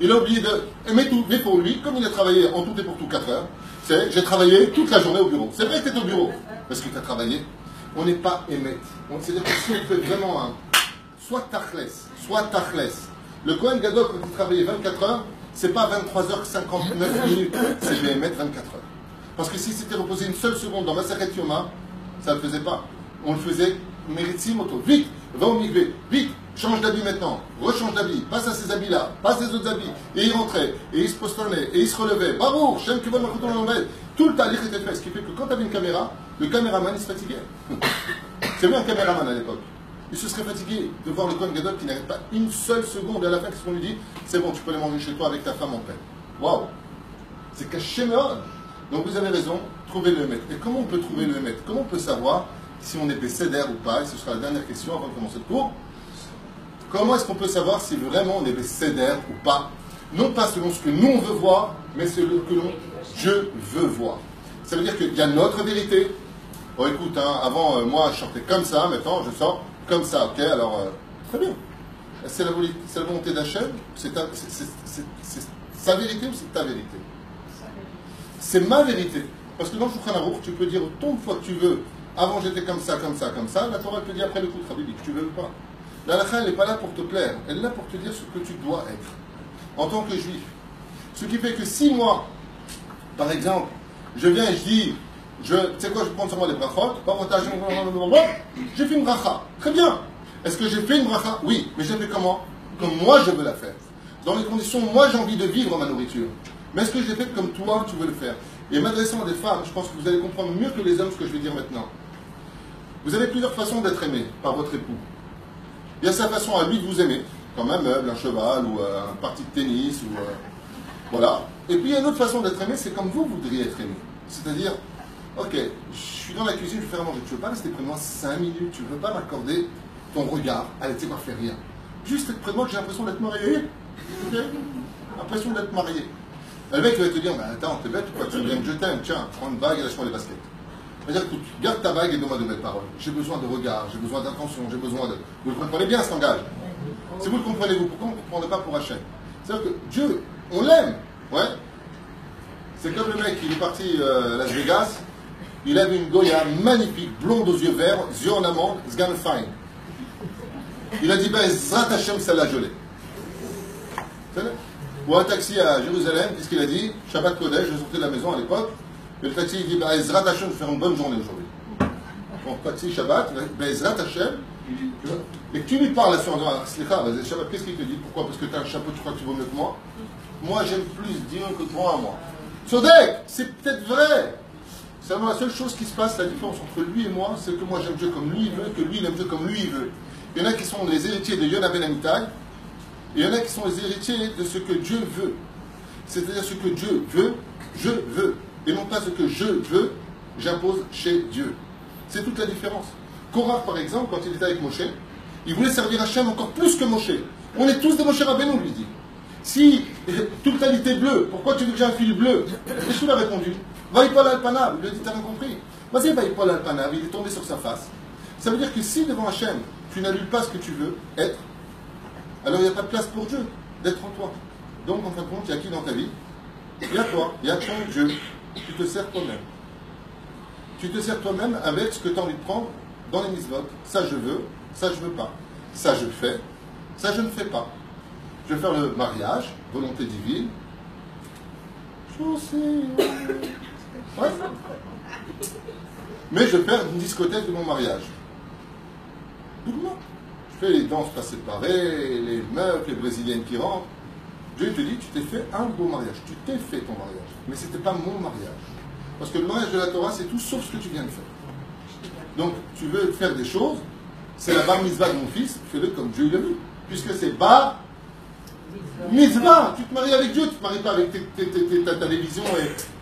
Il a oublié de... Mais pour lui, comme il a travaillé en tout et pour tout 4 heures, c'est j'ai travaillé toute la journée au bureau. C'est vrai que tu es au bureau, parce que tu as travaillé. On n'est pas émettre. C'est-à-dire que si on fait vraiment un... Soit tachles. Le Kohen Gadol, quand il travaillait 24 heures, c'est pas 23h59 minutes, c'est je vais émettre 24 heures. Parce que si c'était reposé une seule seconde dans Masachet Yoma, ça ne le faisait pas. On le faisait méritim auto. Vite, va au mikvé, vite, change d'habit maintenant, rechange d'habit, passe à ces habits-là, passe les autres habits. Et il rentrait, et il se posternait, et il se relevait. Barour, Shem Kivon Makoton Lomel. Tout le talich était fait. Ce qui fait que quand tu avais une caméra, le caméraman il se fatiguait. C'est lui un caméraman à l'époque. Il se serait fatigué de voir le Kohen Gadol qui n'arrête pas une seule seconde. Et à la fin, qu'est-ce qu'on lui dit? C'est bon, tu peux aller manger chez toi avec ta femme en paix. Waouh! C'est caché méode. Donc vous avez raison, trouvez le Hémet. Et comment on peut trouver le Hémet? Comment on peut savoir si on est bécédère ou pas? Et ce sera la dernière question avant de commencer le cours. Comment est-ce qu'on peut savoir si vraiment on est bécédère ou pas? Non pas selon ce que nous on veut voir, mais selon ce que Dieu veut voir. Ça veut dire qu'il y a notre vérité. Bon écoute, hein, avant moi je sortais comme ça, maintenant je sors comme ça, ok? Alors, très bien. C'est la volonté d'Hachem? C'est sa vérité ou c'est ta vérité? C'est ma vérité. Parce que dans le Shulchan Aruch, tu peux dire autant de fois que tu veux, avant j'étais comme ça, comme ça, comme ça, la Torah te dit après le coup de Habibi, que tu veux ou pas. La halakha, elle n'est pas là pour te plaire, elle est là pour te dire ce que tu dois être, en tant que juif. Ce qui fait que si moi, par exemple, je viens et je dis, tu sais quoi, je prends sur moi les brachot, j'ai fait une bracha. Très bien. Est-ce que j'ai fait une bracha? Oui, mais j'ai fait comment? Comme moi je veux la faire. Dans les conditions où moi j'ai envie de vivre ma nourriture. Mais est-ce que je l'ai fait comme toi tu veux le faire? Et m'adressant à des femmes, je pense que vous allez comprendre mieux que les hommes ce que je vais dire maintenant. Vous avez plusieurs façons d'être aimé par votre époux. Il y a sa façon à lui de vous aimer, comme un meuble, un cheval ou un parti de tennis, ou voilà. Et puis il y a une autre façon d'être aimé, c'est comme vous voudriez être aimé. C'est-à-dire, ok, je suis dans la cuisine, je vais faire à manger. Tu veux pas rester près de moi 5 minutes? Tu veux pas m'accorder ton regard? Allez, tu sais quoi, fais rien. Juste être près de moi que j'ai l'impression d'être marié. Ok? L'impression d'être marié. Et le mec va te dire, bah, attends, t'es bête ou quoi? Tu veux bien que je t'aime? Tiens, prends une bague et lâche-moi les baskets. Il va dire, écoute, garde ta bague et donne-moi de belles paroles. J'ai besoin de regard, j'ai besoin d'attention, j'ai besoin de... Vous le comprenez bien, cet langage? Si vous le comprenez, vous, pourquoi on ne comprendrait pas pour Hachem? C'est-à-dire que Dieu, on l'aime. Ouais. C'est comme le mec, il est parti à Las Vegas, il avait une Goya magnifique, blonde aux yeux verts, yeux en amande, Sgan Fine. Il a dit, ben, Zrat Hachem, celle-là, je l'ai. Ou un taxi à Jérusalem, qu'est-ce qu'il a dit? Shabbat Kodesh, je sortais de la maison à l'époque, et le taxi, il dit, ben, Zrat Hachem, je vais faire une bonne journée aujourd'hui. Donc, taxi, Shabbat, ben, Zrat Hachem, et que tu lui parles à ce moment-là, Shabbat, qu'est-ce qu'il te dit? Pourquoi? Parce que tu as un chapeau, tu crois que tu vaux mieux que moi? Moi, j'aime plus Dieu que toi, moi. Sodek, c'est peut-être vrai. C'est vraiment la seule chose qui se passe, la différence entre lui et moi, c'est que moi j'aime Dieu comme lui il veut, que lui il aime Dieu comme lui il veut. Il y en a qui sont les héritiers de Yonah ben Amittai, et il y en a qui sont les héritiers de ce que Dieu veut. C'est-à-dire ce que Dieu veut, je veux. Et non pas ce que je veux, j'impose chez Dieu. C'est toute la différence. Korach, par exemple, quand il était avec Moshe, il voulait servir Hachem encore plus que Moshe. On est tous des Moshe Rabbeinu, lui dit. Si toute la était bleue, pourquoi tu veux que j'ai un fil bleu? Et qu'il a répondu, Vaïpol Alpanav. Il lui a dit, t'as rien compris. Vas-y, Vaïpol Alpanav, il est tombé sur sa face. Ça veut dire que si devant Hachem, tu n'allumes pas ce que tu veux être, alors il n'y a pas de place pour Dieu d'être en toi. Donc, en fin de compte, il y a qui dans ta vie? Il y a toi, il y a ton Dieu. Tu te sers toi-même. Tu te sers toi-même avec ce que tu as envie de prendre dans les mitzvot. Ça, je veux, ça, je veux pas. Ça, je fais, ça, je ne fais pas. Je vais faire le mariage, volonté divine. Je sais. Ouais. Mais je vais faire une discothèque de mon mariage. Doux-moi. Je fais les danses pas séparées, les meufs, les brésiliennes qui rentrent. Dieu te dit, tu t'es fait un beau mariage. Tu t'es fait ton mariage. Mais ce n'était pas mon mariage. Parce que le mariage de la Torah, c'est tout sauf ce que tu viens de faire. Donc, tu veux faire des choses, c'est la bar mitzvah de mon fils, fais-le comme Dieu l'a vu. Puisque c'est bar mitzvah. Tu te maries avec Dieu, tu ne te maries pas avec ta télévision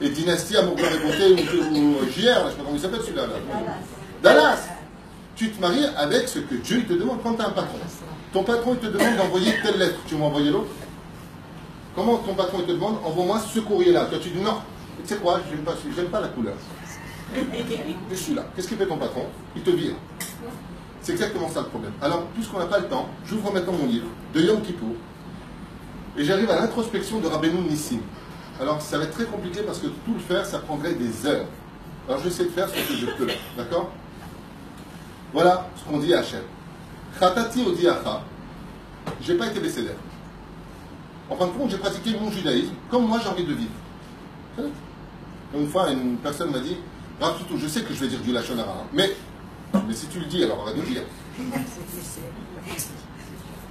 et Dynastie, Amour, Gloire et Beauté ou JR, je ne sais pas comment il s'appelle celui-là. Dallas. Tu te maries avec ce que Dieu te demande quand tu as un patron. Ton patron il te demande d'envoyer telle lettre, tu vas envoyer l'autre. Comment ton patron il te demande, envoie-moi ce courrier-là. Toi tu dis non, tu sais quoi, j'aime pas la couleur. Je suis là. Qu'est-ce qu'il fait ton patron? Il te vire. C'est exactement ça le problème. Alors, puisqu'on n'a pas le temps, j'ouvre maintenant mon livre de Yom Kippour et j'arrive à l'introspection de Rabbeinu Nissim. Alors, ça va être très compliqué parce que tout le faire, ça prendrait des heures. Alors, je vais essayer de faire ce que je peux. D'accord? Voilà ce qu'on dit à Hachem. Chatati odiacha. J'ai pas été bécédère. En fin de compte, j'ai pratiqué mon judaïsme comme moi j'ai envie de vivre. Une fois, une personne m'a dit, Rav Toutou, je sais que je vais dire du Lachon Hara, hein, mais si tu le dis, alors arrête de le dire.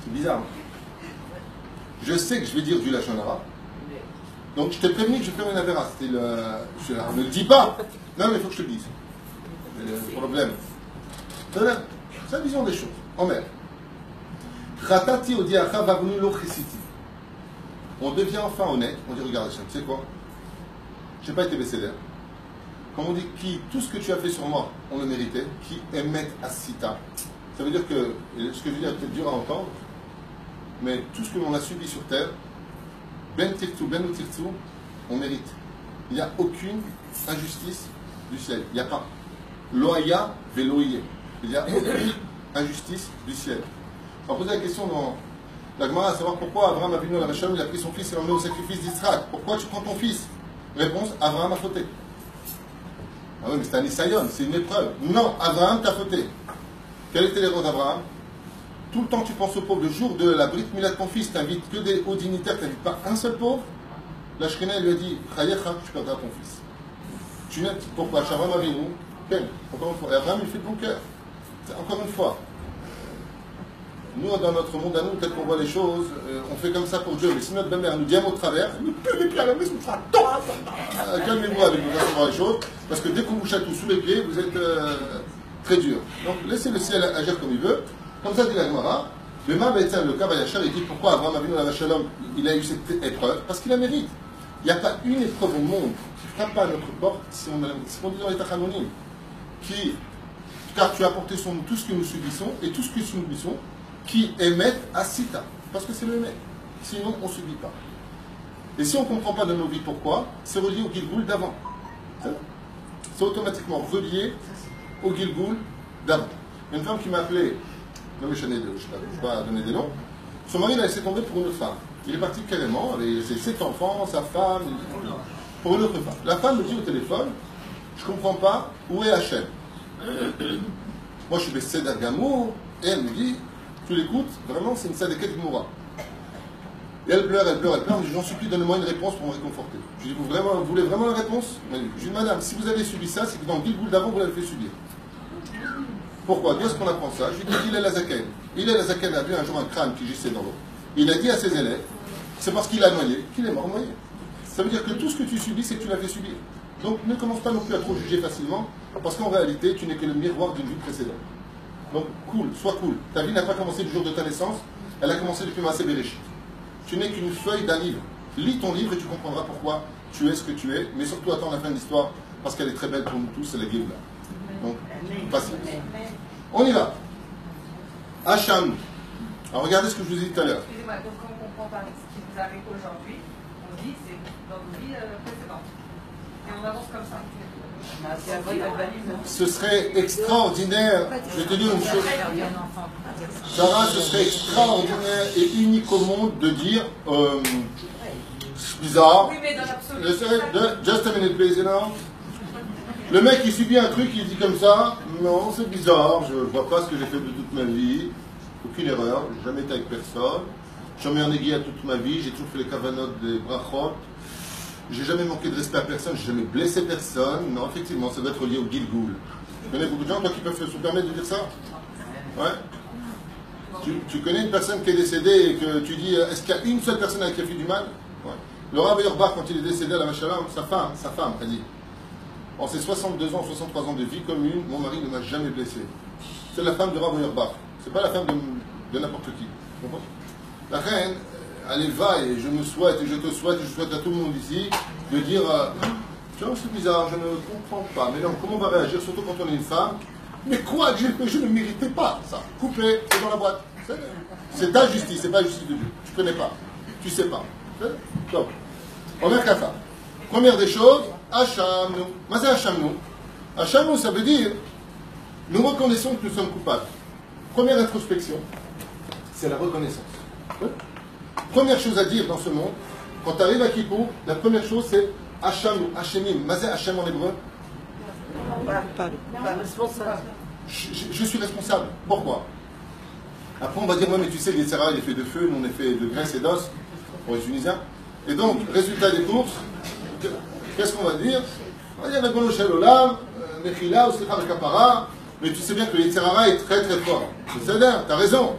C'est bizarre. Hein. Je sais que je vais dire du Lachon Hara. Donc je t'ai prévenu que je ferai une avéra. C'était je ne le dis pas. Non, mais il faut que je te le dise. C'est le problème. C'est la vision des choses. En mer. On devient enfin honnête. On dit, regarde, tu sais quoi? Je n'ai pas été bécédaire. Comme on dit, tout ce que tu as fait sur moi, on le méritait. Qui émet asita. Ça veut dire que, ce que je veux dire est peut-être dur à entendre, mais tout ce que l'on a subi sur terre, ben tirtou, ben ou tirtou, on mérite. Il n'y a aucune injustice du ciel. Il n'y a pas. Loaya veloye. Il n'y a aucune injustice du ciel. On va poser la question dans la Gemara à savoir pourquoi Abraham Avinu la Rachel, il a pris son fils et l'a emmené au sacrifice d'Israël. Pourquoi tu prends ton fils? Réponse, Abraham a fauté. Ah oui, mais c'est un Isaïon, c'est une épreuve. Non, Abraham t'a fauté. Quelle était l'erreur d'Abraham? Tout le temps tu penses aux pauvres. Le jour de la Brit Mila de ton fils, tu n'invites que des hauts dignitaires, tu n'invites pas un seul pauvre. La Shekhinah lui a dit, tu perdras ton fils. Tu n'es pourquoi Abraham Avinu, encore une fois. Et Abraham, il fait de bon cœur. Encore une fois. Nous, dans notre monde à nous, peut-être qu'on voit les choses, on fait comme ça pour Dieu. Mais si notre belle-mère nous dit un mot de travers, ne pleurez plus à la maison, calmez-vous avec nous façon de voir les choses, parce que dès qu'on vous chatoue sous les pieds, vous êtes très dur. Donc laissez le ciel agir comme il veut. Comme ça dit la Gemara. Le Mabétin, le Kabayachar, il dit pourquoi Abraham Avinu la Shalom, il a eu cette épreuve? Parce qu'il la mérite. Il n'y a pas une épreuve au monde qui ne frappe pas à notre porte, si on dit dans les Tachanonim, car tu as apporté sur nous tout ce que nous subissons et tout ce que nous subissons, qui émettent à Sita. Parce que c'est le émet. Sinon, on ne subit pas. Et si on ne comprend pas dans nos vies pourquoi, c'est relié au Gilgoul d'avant. C'est automatiquement relié au Gilgoul d'avant. Il y a une femme qui m'a appelé, non mais je ne vais pas donner des noms, son mari l'a laissé tomber pour une autre femme. Il est parti carrément, avec ses 7 enfants, sa femme, pour une autre femme. La femme me dit au téléphone, je ne comprends pas, où est Hachem? Moi je suis Bessed Gamour, et elle me dit, tu l'écoutes, vraiment c'est une sadéquette Moura. Et elle pleure, je dis, j'en supplie, donne-moi une réponse pour me réconforter. Je dis, vous voulez vraiment la réponse? Je dis, madame, si vous avez subi ça, c'est que dans le Gilgoul d'avant, vous l'avez fait subir. Pourquoi? D'où est-ce qu'on apprend ça? Je lui dis, il est la Zaken. Il est la Zaken a vu un jour un crâne qui gissait dans l'eau. Il a dit à ses élèves, c'est parce qu'il a noyé qu'il est mort noyé. Ça veut dire que tout ce que tu subis, c'est que tu l'as fait subir. Donc ne commence pas non plus à trop juger facilement, parce qu'en réalité, tu n'es que le miroir d'une vie précédente. Donc cool, sois cool. Ta vie n'a pas commencé du jour de ta naissance, elle a commencé depuis Maaseh Bereshit. Tu n'es qu'une feuille d'un livre. Lis ton livre et tu comprendras pourquoi tu es ce que tu es, mais surtout attends la fin de l'histoire, parce qu'elle est très belle pour nous tous, c'est la Géoula. Donc, patience. On y va. Hacham. Alors regardez ce que je vous ai dit tout à l'heure. Excusez-moi, donc quand on ne comprend pas ce qui vous arrive aujourd'hui, on dit c'est dans vos vies précédentes. Et on avance comme ça. Ce serait extraordinaire. Je vais te dire une chose. Sarah, ce serait extraordinaire et unique au monde de dire c'est bizarre. Oui, mais dans l'absolu. Just a minute, please, you know. Le mec, il subit un truc, il dit comme ça, non, c'est bizarre, je vois pas ce que j'ai fait de toute ma vie, aucune erreur, j'ai jamais été avec personne, j'ai jamais en aiguille à toute ma vie, j'ai toujours fait les cavanotes des brachot, j'ai jamais manqué de respect à personne, j'ai jamais blessé personne. Non, effectivement, ça doit être lié au Gilgoul. Tu connais beaucoup de gens, toi, qui peuvent se permettre de dire ça? Ouais. Tu connais une personne qui est décédée et que tu dis, est-ce qu'il y a une seule personne avec qui a fait du mal? Ouais. Le Rav Auerbach, quand il est décédé à la Machalam, sa femme, a dit, en ses 62 ans, 63 ans de vie commune, mon mari ne m'a jamais blessé. C'est la femme de Rav Auerbach. C'est pas la femme de n'importe qui. La reine, elle va et je me souhaite, et je te souhaite, et je souhaite à tout le monde ici, de dire, tiens, c'est bizarre, je ne comprends pas. Mais non, comment on va réagir, surtout quand on est une femme? Mais quoi que j'ai fait, je ne méritais pas ça. Coupé, c'est dans la boîte. C'est ta justice, c'est pas la justice de Dieu. Tu connais pas. Tu sais pas. Donc, on va qu'à ça. Première des choses, Hachamnou. Mais c'est Hachamnou. Hachamnou, ça veut dire, nous reconnaissons que nous sommes coupables. Première introspection, c'est la reconnaissance. Première chose à dire dans ce monde, quand tu arrives à Kippour, la première chose c'est Hachamnou, Hachemim. Mazé Hachem en hébreu. Je suis responsable. Pourquoi? Après on va dire, ouais, mais tu sais, l'Yetzirah il est fait de feu, nous on est fait de graisse et d'os, pour les Tunisiens. Et donc, résultat des courses, qu'est-ce qu'on va dire? On va dire Rebbeinu Shel Olam, Mechila ou Slicha V'Kapara, mais tu sais bien que le Yetzer Hara est très très fort. C'est ça, t'as raison.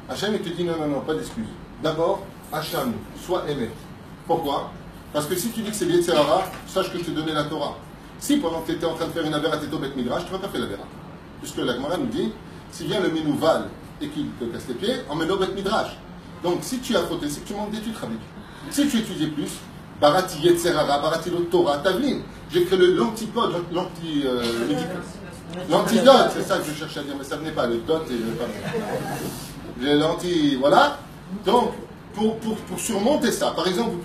Hachem, il te dit non, non, non, pas d'excuse. D'abord, Hachem, sois aimé. Pourquoi? Parce que si tu dis que c'est le Yetzer Hara, sache que je t'ai donné la Torah. Si pendant que tu étais en train de faire une avéra této bet midrash, tu n'aurais pas fait l'avéra. Puisque la Gemara nous dit, si vient le Ménouval et qu'il te casse les pieds, emmène-le bet midrash. Donc si tu as frotté, c'est que tu manques d'études, Rabbi. Si tu étudies plus, Barati Yetzer Hara, Barati le Torah, Tavlin. J'ai créé l'antipode, l'antidote, c'est ça que je cherche à dire, mais ça ne venait pas, le dot et le pas. L'anti, voilà. Donc, pour surmonter ça, par exemple,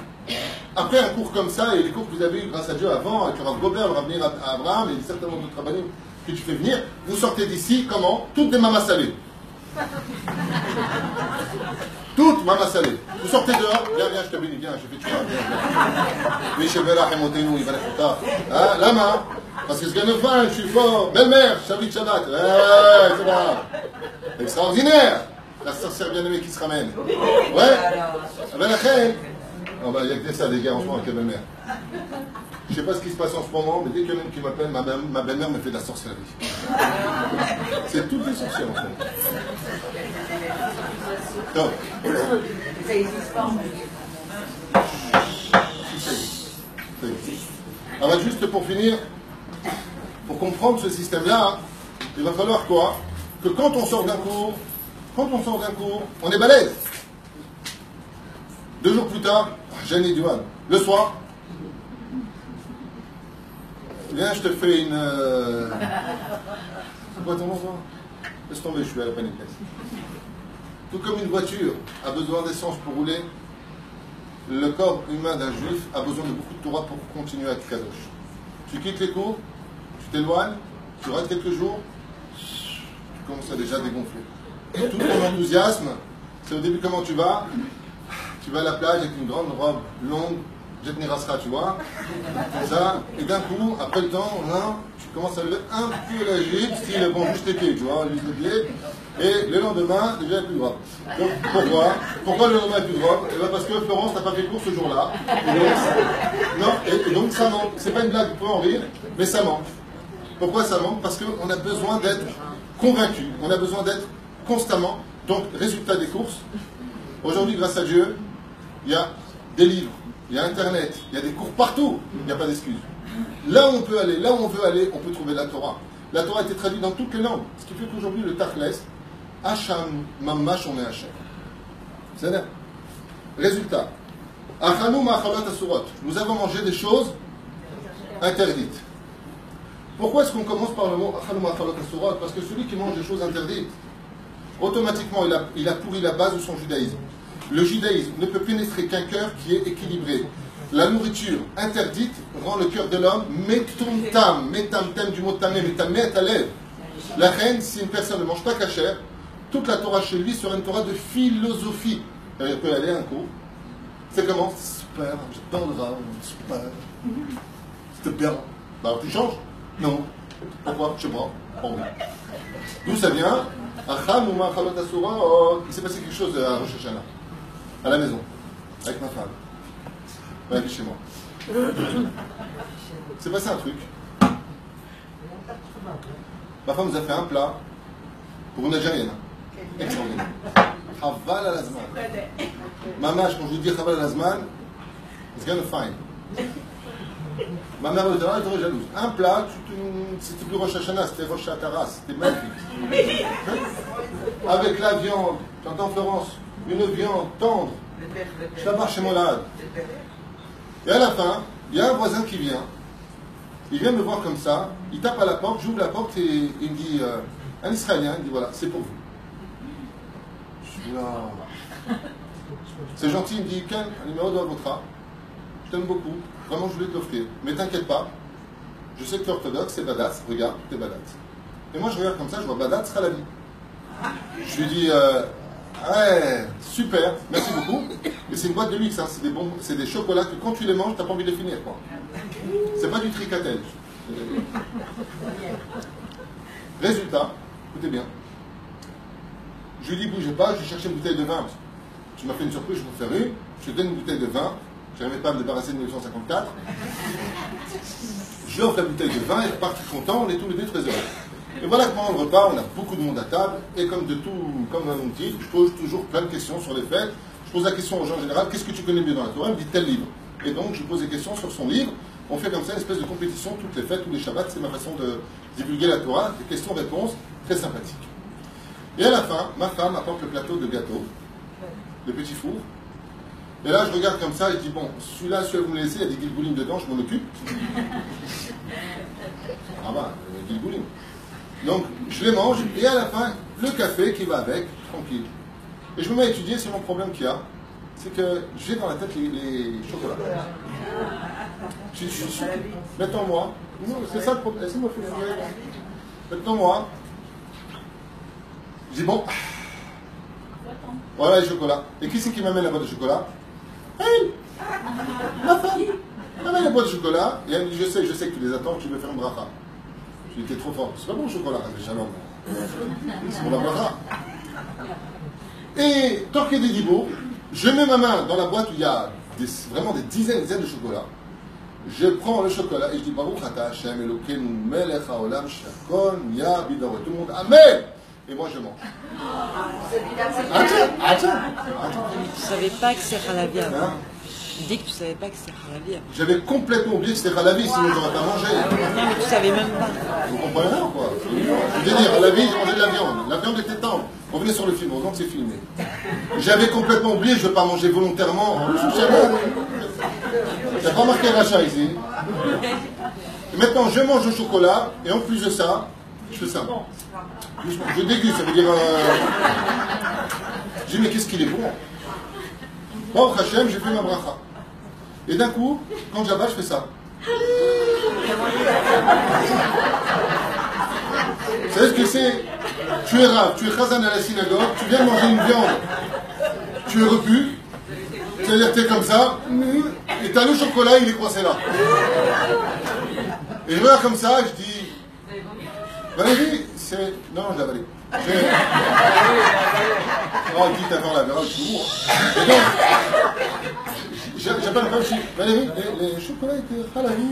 après un cours comme ça, et les cours que vous avez eu grâce à Dieu avant, avec Rav Gobert, le Rabbin Abraham, et certainement d'autres rabbinim que tu fais venir, vous sortez d'ici, comment? Toutes des mamas salées. Toutes mamas salées. Vous sortez dehors, viens, viens, je te bénis, viens, je fais tu vois, viens. Mishevela Hemotenu, il va la la main, parce que ce gars fin, je suis fort, belle-mère, Shabbat Shabbat, c'est là. Extraordinaire. La sorcière bien-aimée qui se ramène. Ouais. Ben la reine. Oh ben, il y a que ça, les gars, en ce moment, avec la belle-mère. Je ne sais pas ce qui se passe en ce moment, mais dès qu'il y en a une qui m'appelle, ma belle-mère me fait de la sorcellerie. C'est toutes les sorcières, en ce moment. Donc. Ça existe pas. Alors, juste pour finir, pour comprendre ce système-là, il va falloir quoi? Que quand on sort d'un cours, on est balèze. 2 jours plus tard, Jeanne et Duane. Le soir, viens, je te fais une... C'est quoi ton nom, toi? Laisse tomber, je suis à la panique. Tout comme une voiture a besoin d'essence pour rouler, le corps humain d'un juif a besoin de beaucoup de Torah pour continuer à être kadosh. Tu quittes les cours, tu t'éloignes, tu restes quelques jours, tu commences à déjà dégonfler. Tout ton enthousiasme, c'est au début comment tu vas à la plage avec une grande robe longue, jet nirasra, tu vois, comme ça, et d'un coup, après le temps, là, tu commences à lever un peu la jupe, style, bon, juste les pieds, tu vois, juste les pieds, et le lendemain, déjà, il n'y a plus de robe. Donc, pourquoi le lendemain, il n'y a plus de robe? Eh bien, parce que Florence n'a pas fait cours ce jour-là. Et donc, ça manque. C'est pas une blague, vous pouvez en rire, mais ça manque. Pourquoi ça manque? Parce qu'on a besoin d'être convaincu, on a besoin d'être constamment. Donc, résultat des courses, aujourd'hui, grâce à Dieu, il y a des livres, il y a Internet, il y a des cours partout, il n'y a pas d'excuses. Là où on peut aller, là où on veut aller, on peut trouver la Torah. La Torah a été traduite dans toutes les langues, ce qui fait qu'aujourd'hui, le Tachles, Hacham, Mamash, on est Hachem. C'est là. Résultat, Achanou Ma'achalat Asurot, nous avons mangé des choses interdites. Pourquoi est-ce qu'on commence par le mot Achanou Ma'achalat Asurot? Parce que celui qui mange des choses interdites, automatiquement, il a pourri la base de son judaïsme. Le judaïsme ne peut pénétrer qu'un cœur qui est équilibré. La nourriture interdite rend le cœur de l'homme metumtam, metamtem du mot tamé, metamé à ta lèvre. La reine, si une personne ne mange pas cachère, toute la Torah chez lui sera une Torah de philosophie. Elle peut aller à un cours. C'est comment? Super, j'adore le rap, super. C'était bien. Bah, tu changes? Non. Pourquoi? Je sais pas. Oh, oui. D'où ça vient? Il s'est passé quelque chose à Rosh Hashanah, à la maison, avec ma femme. Elle est chez moi. C'est passé un truc. Ma femme nous a fait un plat pour une Algérienne. Extraordinaire. Chaval al Azman. Mamash, quand je vous dis Chaval al Azman, it's gonna find. Ma mère elle était jalouse. Un plat, c'était plus Rosh Hashanah, c'était Rosh Hashanah, c'était magnifique. Avec la viande, j'entends Florence, une viande tendre. Je la marche chez mon lad. Et à la fin, il y a un voisin qui vient. Il vient me voir comme ça, il tape à la porte, j'ouvre la porte et il me dit, un Israélien, il dit voilà, c'est pour vous. Je dis là. C'est gentil, il me dit, quel numéro de votre? Je t'aime beaucoup, vraiment je voulais te l'offrir. Mais t'inquiète pas, je sais que tu es orthodoxe, c'est Badatz, regarde, t'es Badatz. Et moi je regarde comme ça, je vois Badatz Khalabi. Je lui dis, ouais, super, merci beaucoup. Mais c'est une boîte de luxe, hein, c'est des chocolats que quand tu les manges, t'as pas envie de les finir, quoi. C'est pas du tricatel. Résultat, écoutez bien. Je lui dis, bougez pas, je cherchais une bouteille de vin. tu m'as fait une surprise, je préfère une. Je te donne une bouteille de vin. Je n'arrivais pas à me débarrasser de 1954. Je lui offre la bouteille de vin, il est parti content, on est tous les deux très heureux. Et voilà que pendant le repas, on a beaucoup de monde à table, et comme on dit, je pose toujours plein de questions sur les faits. Je pose la question aux gens en général, qu'est-ce que tu connais mieux dans la Torah? Il me dit tel livre. Et donc, je pose des questions sur son livre. On fait comme ça une espèce de compétition, toutes les fêtes, tous les Shabbats, c'est ma façon de divulguer la Torah, des questions-réponses, très sympathiques. Et à la fin, ma femme apporte le plateau de gâteau, de petits fours. Et là, je regarde comme ça et je dis, bon, celui-là, vous me laissez, il y a des guilgoulines dedans, je m'en occupe. Ah bah, guilgoulines. Donc, je les mange, et à la fin, le café qui va avec, tranquille. Et je me mets à étudier, c'est mon problème qu'il y a, c'est que j'ai dans la tête les chocolats. Mettons-moi, non, c'est ça le problème, laissez-moi faire. Mettons-moi, je dis, bon, voilà les chocolats. Et qui c'est qui m'amène la boîte de chocolat? Elle, ma femme, m'amène la boîte de chocolat, et elle me dit, je sais que tu les attends, tu veux faire une bracha. Je dis, t'es trop fort, c'est pas bon le chocolat, mais shalom. C'est pour la bracha. Et, tant qu'il y a des dibours, je mets ma main dans la boîte où il y a vraiment des dizaines de chocolats. Je prends le chocolat et je dis, Baruch Ata Hashem Elokeinu Melech Haolam Shakol Nia Bidoro. Tout le monde, Amen! Et moi je mange. Attends. Tu savais pas que c'est halavi avant. Tu dis que tu savais pas que c'est halavi avant. J'avais complètement oublié que c'était halavi, sinon j'aurais pas mangé. Non, mais tu savais même pas. Vous comprenez rien, quoi? Je veux dire, halavi, j'ai mangé de la viande. La viande était tendre. On venait sur le film, donc c'est filmé. J'avais complètement oublié, je ne vais pas manger volontairement. Il n'y a pas marqué rachat ici. Et maintenant, je mange le chocolat, et en plus de ça, je fais ça. Je déguste, ça veut dire... Je dis, mais qu'est-ce qu'il est bon. Bon, Hachem, j'ai fait ma bracha. Et d'un coup, quand j'abats, je fais ça. Vous savez ce que c'est? Tu es rave, tu es chazan à la synagogue, tu viens de manger une viande, tu es repu, c'est-à-dire que tu es comme ça, et tu as le chocolat, il est coincé là. Et je regarde comme ça, je dis, Valérie, c'est... Non, je l'ai avalé. Oh, dit avant la verre, je suis lourd. Et donc, j'appelle ma femme, je dis, Valérie, les chocolats étaient halavi.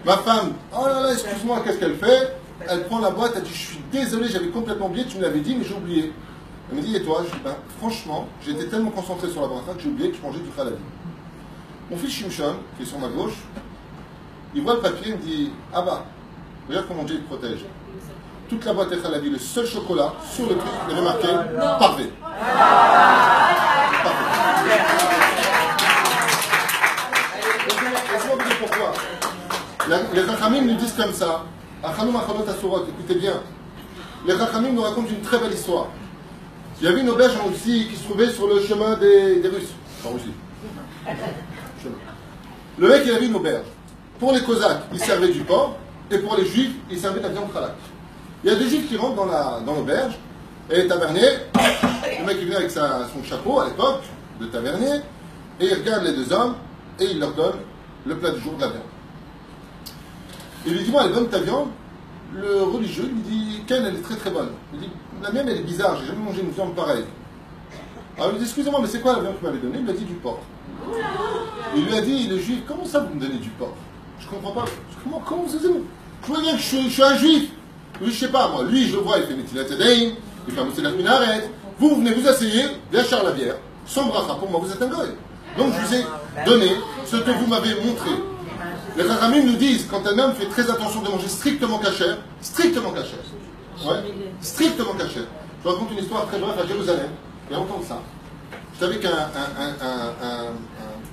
Ma femme, oh là là, excuse-moi, qu'est-ce qu'elle fait? Elle prend la boîte, elle dit, je suis désolé, j'avais complètement oublié, tu me l'avais dit, mais j'ai oublié. Elle me dit, et toi? Je dis, ben, franchement, j'étais tellement concentré sur la bracha que j'ai oublié que je mangeais du halavi. Mon fils Shimshon, qui est sur ma gauche, il voit le papier, il me dit, ah bah, regarde comment Dieu te protège. Toute la boîte est halavi, le seul chocolat, sur le truc, il avait marqué, parfait. Laissez-moi vous dire pourquoi. Les Rachamim nous disent comme ça. Écoutez bien. Les Rachamim nous racontent une très belle histoire. Il y avait une auberge en Russie qui se trouvait sur le chemin des Russes. En Russie. Le mec, il avait une auberge. Pour les Cosaques, il servait du porc. Et pour les Juifs, il servait de la viande halak. Il y a des Juifs qui rentrent dans l'auberge. Et les taverniers, le mec il vient avec son chapeau à l'époque de tavernier. Et il regarde les deux hommes. Et il leur donne le plat du jour de la viande. Il lui dit, moi, elle est bonne ta viande? Le religieux lui dit, Ken, elle est très très bonne. Il dit, la mienne, elle est bizarre, j'ai jamais mangé une viande pareille. Alors il lui dit, excusez-moi, mais c'est quoi la viande que vous m'avez donnée? Il lui a dit du porc. Il lui a dit, le juif, comment ça vous me donnez du porc? Je comprends pas. Comment c'est ça? Je vois bien que je suis un juif. Lui, je sais pas, moi, lui, je le vois, il fait Netilat Yadayim, il fait Motzelat Minaret. Vous venez vous asseyez, bien char la bière, sans bracha, pour moi, vous êtes un goy. Donc je vous ai donné ce que vous m'avez montré. Les Rachamim nous disent, quand un homme fait très attention de manger strictement cachère, ouais, strictement cachère. Je vous raconte une histoire très brève à Jérusalem, il y a longtemps de ça. J'étais avec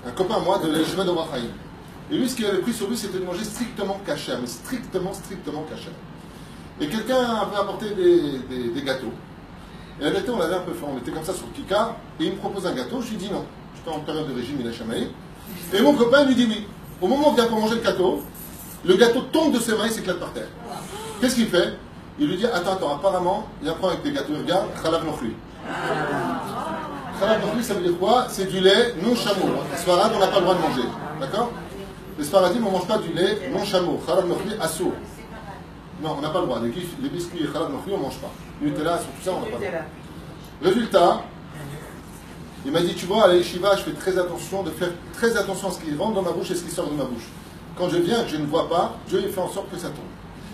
un copain à moi de l'Yeshiva de Rachaim. Et lui, ce qu'il avait pris sur lui, c'était de manger strictement cachère, mais strictement cachère. Et quelqu'un avait apporté des gâteaux. Et la gâteau, on l'avait un peu fait, on était comme ça sur le Kika, et il me propose un gâteau, je lui dis non. J'étais en période de régime, il a chamaillé. Et mon copain lui dit oui. Au moment où il vient pour manger le gâteau tombe de ses mains et s'éclate par terre. Qu'est-ce qu'il fait? Il lui dit, attends, apparemment, il apprend avec tes gâteaux, il regarde, Khalav Nochli. Khalav Nochli, ça veut dire quoi? C'est du lait non chameau. Les Sfarad, on n'a pas le droit de manger. D'accord? Les Sfaradim, on ne mange pas du lait non chameau. Khalav Nochli, assour. Non, on n'a pas le droit. Les biscuits et Khalav Nochli, on ne mange pas. Nutella, sur tout ça, on n'a pas le droit. Résultat, Il m'a dit, tu vois, à l'Yeshiva, je fais très attention de faire très attention à ce qui rentre dans ma bouche et ce qui sort de ma bouche. Quand je viens et que je ne vois pas, Dieu il fait en sorte que ça tombe.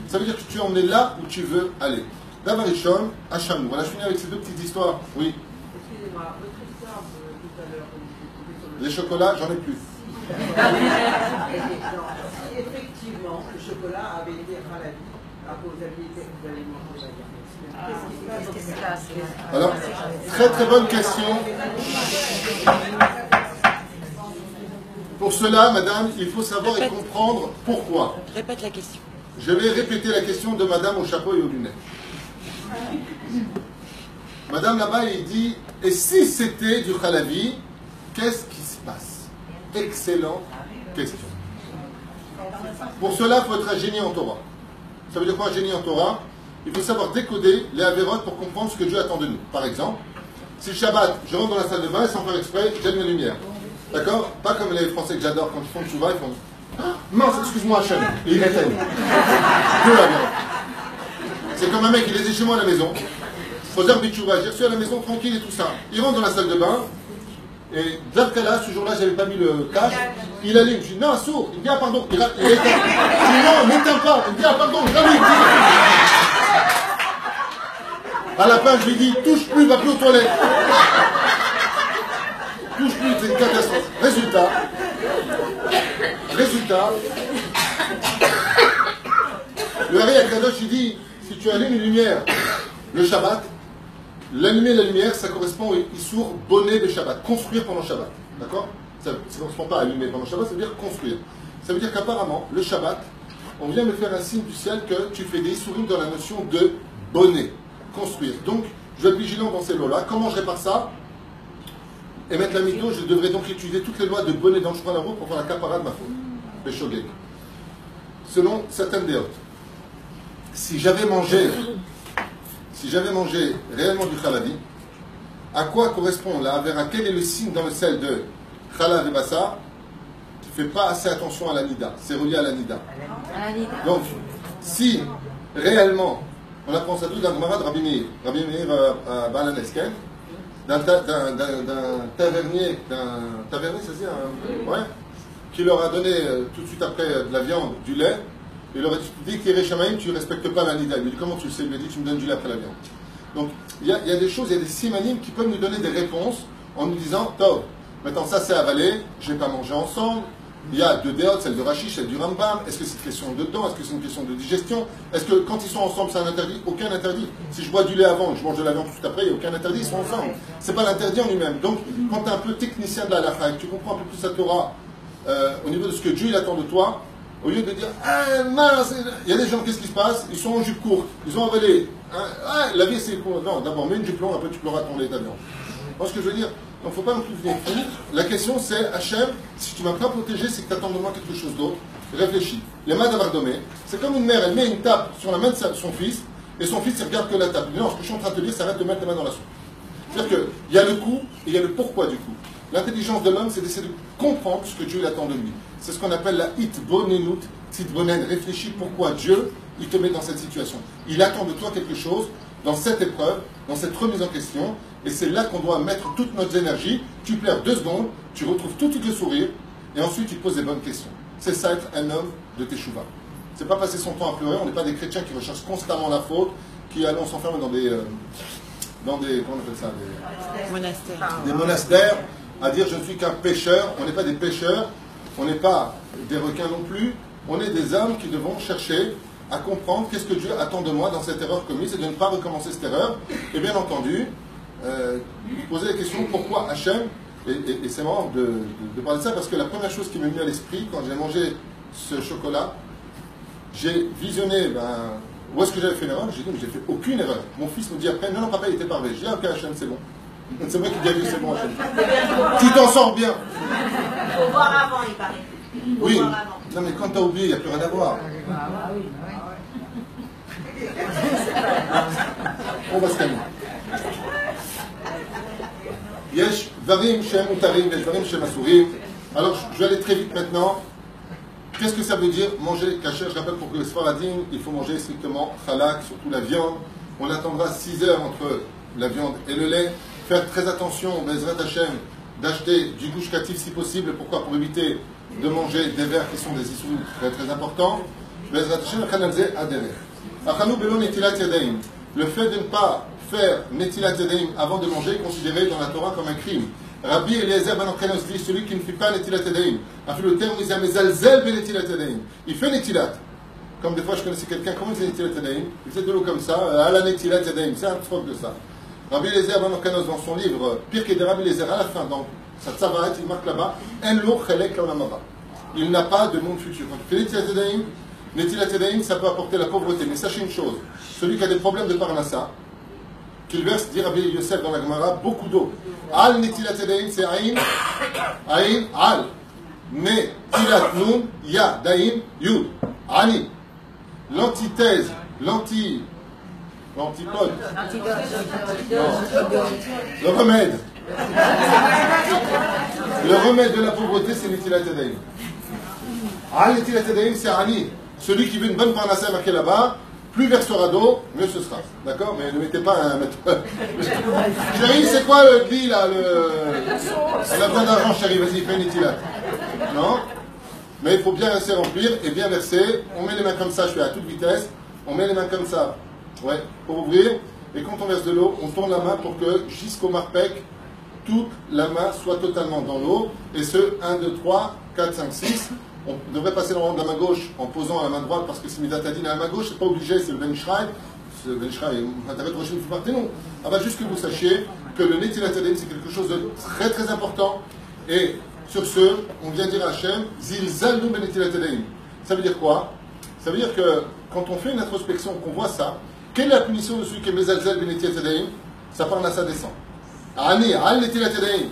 Ça veut dire que tu es emmené là où tu veux aller. Davarishon, Hachamou. Voilà, je finis avec ces deux petites histoires. Oui. Excusez-moi, votre histoire de tout à l'heure, Les chocolats, j'en ai plus. si effectivement le chocolat avait été ralenti, alors que vous allez manger la Qu'est-ce qui se passe? Alors, très très bonne question. Pour cela, madame, il faut savoir et comprendre pourquoi. Répète la question. Je vais répéter la question de madame au chapeau et aux lunettes. Madame là-bas, il dit, et si c'était du halavi, qu'est-ce qui se passe? Excellente question. Pour cela, il faut être un génie en Torah. Ça veut dire quoi un génie en Torah? Il faut savoir décoder les avérotes pour comprendre ce que Dieu attend de nous. Par exemple, si le Shabbat, je rentre dans la salle de bain et sans faire exprès, j'allume la lumière. D'accord? Pas comme les Français que j'adore quand ils font le chouva, ils font ah, mince, excuse-moi Hachem. Et ils éteignent. Dieu l'avérote. C'est comme un mec, il est chez moi à la maison. Faiseur Bichouva, j'ai reçu à la maison tranquille et tout ça. Il rentre dans la salle de bain. Et Zabkala, ce jour-là, j'avais pas mis le cache. Il allume. Je dis non, sourd. Il me dit ah, pardon. Il éteint. Je dis non, n'éteins pas. Il me dit ah, pardon, j'allume. À la fin, je lui dis touche plus, va plus aux toilettes. Touche plus, c'est une catastrophe. Résultat, le Hari Akadosh, il dit si tu allumes une lumière le Shabbat, l'allumer la lumière, ça correspond au Issour bonnet de Shabbat, construire pendant Shabbat. D'accord? Ça ne correspond pas à allumer pendant Shabbat, ça veut dire construire. Ça veut dire qu'apparemment, le Shabbat, on vient me faire un signe du ciel que tu fais des Issourim dans la notion de bonnet, construire. Donc, je vais être vigilant dans ces lois-là. Comment je répare ça? Et mettre la mytho, je devrais donc étudier toutes les lois de bonnet dans le chemin pour faire la capara de ma faute. Le shogeg. Selon certaines déotes. Si j'avais mangé réellement du khalavi, à quoi correspond là? Vers quel est le signe dans le sel de khalav et bassa? Tu ne fais pas assez attention à la nida. C'est relié à la nida. Donc, si réellement, on apprend ça tout dans le Gemara de Rabbi Meir à Balanesken, d'un tavernier, ça se dit, ouais, qui leur a donné tout de suite après de la viande, du lait. Il leur a dit qu'il Shamaïm, tu ne respectes pas la nida. Il lui dit comment tu le sais? Il lui a dit tu me donnes du lait après la viande. Donc il y a des choses, il y a des simanim qui peuvent nous donner des réponses en nous disant Tov, maintenant ça c'est avalé, je ne vais pas manger ensemble. Il y a deux déotes, celle de Rashi, celle du Rambam. Est-ce que c'est une question de dents? Est-ce que c'est une question de digestion? Est-ce que quand ils sont ensemble, c'est un interdit? Aucun interdit. Si je bois du lait avant et je mange de la viande tout après, il n'y a aucun interdit, ils sont ensemble. C'est pas l'interdit en lui-même. Donc, quand tu es un peu technicien de la halakha et que tu comprends un peu plus la Torah au niveau de ce que Dieu il attend de toi, au lieu de dire ah mince, il y a des gens, qu'est-ce qui se passe? Ils sont en jupe courte, ils ont avalé. Ah, la vie c'est court. Non, d'abord mets une jupe longue, après tu pleuras ton lait ta viande. Moi, ce que je veux dire, donc il ne faut pas non plus venir fou. La question c'est, Hachem, si tu ne m'as pas protégé, c'est que tu attends de moi quelque chose d'autre. Réfléchis. Les mains d'Avardomé, c'est comme une mère, elle met une tape sur la main de son fils, et son fils il regarde que la tape. Il dit non, ce que je suis en train de te dire, c'est arrête de mettre les mains dans la soupe. C'est-à-dire qu'il y a le coup et il y a le pourquoi du coup. L'intelligence de l'homme, c'est d'essayer de comprendre ce que Dieu attend de lui. C'est ce qu'on appelle la hitbonenut, titbonen. Réfléchis pourquoi Dieu, il te met dans cette situation. Il attend de toi quelque chose dans cette épreuve, dans cette remise en question, et c'est là qu'on doit mettre toute notre énergie. Tu pleures 2 secondes, tu retrouves tout de suite le sourire, et ensuite tu te poses des bonnes questions. C'est ça être un homme de teshuva. C'est pas passer son temps à pleurer, on n'est pas des chrétiens qui recherchent constamment la faute, qui allons s'enfermer dans des comment on appelle ça, des monastères, à dire je ne suis qu'un pêcheur. On n'est pas des pêcheurs, on n'est pas des requins non plus, on est des hommes qui devons chercher à comprendre qu'est-ce que Dieu attend de moi dans cette erreur commise et de ne pas recommencer cette erreur. Et bien entendu, poser la question pourquoi Hachem, et c'est marrant de parler de ça parce que la première chose qui m'est venue à l'esprit quand j'ai mangé ce chocolat, j'ai visionné où est-ce que j'avais fait une erreur. J'ai dit mais j'ai fait aucune erreur. Mon fils me dit après non papa il était parvé. J'ai dit ok Hachem c'est bon. C'est moi qui dis c'est bon Hachem. Tu t'en sors bien. Il faut voir avant il paraît. Oui. Non mais quand t'as oublié il n'y a plus rien à voir. On va se calmer. Yesh varim shem utarim, yesh varim shem asurim. Alors je vais aller très vite maintenant. Qu'est-ce que ça veut dire manger kasher? Je rappelle pour que le Sfaradim, il faut manger strictement halak, surtout la viande. On attendra 6 heures entre la viande et le lait. faire très attention, Bezrat Hashem, d'acheter du gouche katif si possible. Pourquoi? Pour éviter de manger des vers qui sont des issus très très importants. Bezrat Hashem, le fait de ne pas faire Netilat Yadayim avant de manger est considéré dans la Torah comme un crime. Rabbi Eliezer ben Okrenos dit celui qui ne fait pas Netilat Yadayim. A fait le terme, il il fait Netilat. Comme des fois je connaissais quelqu'un, comment il fait Netilat Yadayim? Il faisait de l'eau comme ça, à la Netilat Yadayim, c'est un truc de ça. Rabbi Eliezer ben Okrenos dans son livre, pire que des Rabbi Eliezer, à la fin, dans sa Tzavaret, il marque là-bas, En lo chelek l'olamaba. Il n'a pas de monde futur. Quand tu fais Netilat Yadayim, Netilat Yadayim, ça peut apporter la pauvreté. Mais sachez une chose, celui qui a des problèmes de parnassa, qu'il verse, dit Rabbi Yosef dans la Gemara, beaucoup d'eau. Al Netilat Yadayim, c'est Aïn, Al. Netilat Nun, Ya, Daïm, Yud. Ani. L'antithèse, l'antipode. Le remède. Le remède de la pauvreté, c'est Netilat Yadayim. Al Netilat Yadayim, c'est Ani. Celui qui veut une bonne parnassa marquée là-bas, plus versera d'eau, mieux ce sera. D'accord? Mais ne mettez pas un mètre. Chérie, c'est quoi le glis là? On a besoin d'argent, chérie, vas-y, fais une Netilat. Non? Mais il faut bien laisser remplir et bien verser. On met les mains comme ça, je fais à toute vitesse. On met les mains comme ça, ouais, pour ouvrir. Et quand on verse de l'eau, on tourne la main pour que jusqu'au marpec, toute la main soit totalement dans l'eau. Et ce, 1, 2, 3, 4, 5, 6. On devrait passer dans le rang de la main gauche en posant la main droite parce que si Midatadine à la main gauche, c'est pas obligé, c'est le Ben Ishraï. Ce Ben Ishraï, non. Ah bah juste que vous sachiez que le Netilat Yadayim c'est quelque chose de très très important. Et sur ce, on vient dire à Hachem, Zilzalnu ben Netilat Yadayim. Ça veut dire quoi? Ça veut dire que quand on fait une introspection, qu'on voit ça, quelle est la punition de celui qui est Mezalzel ben Netilat Yadayim? Ça part à ça descend. Ani, Al Netilat Yadayim.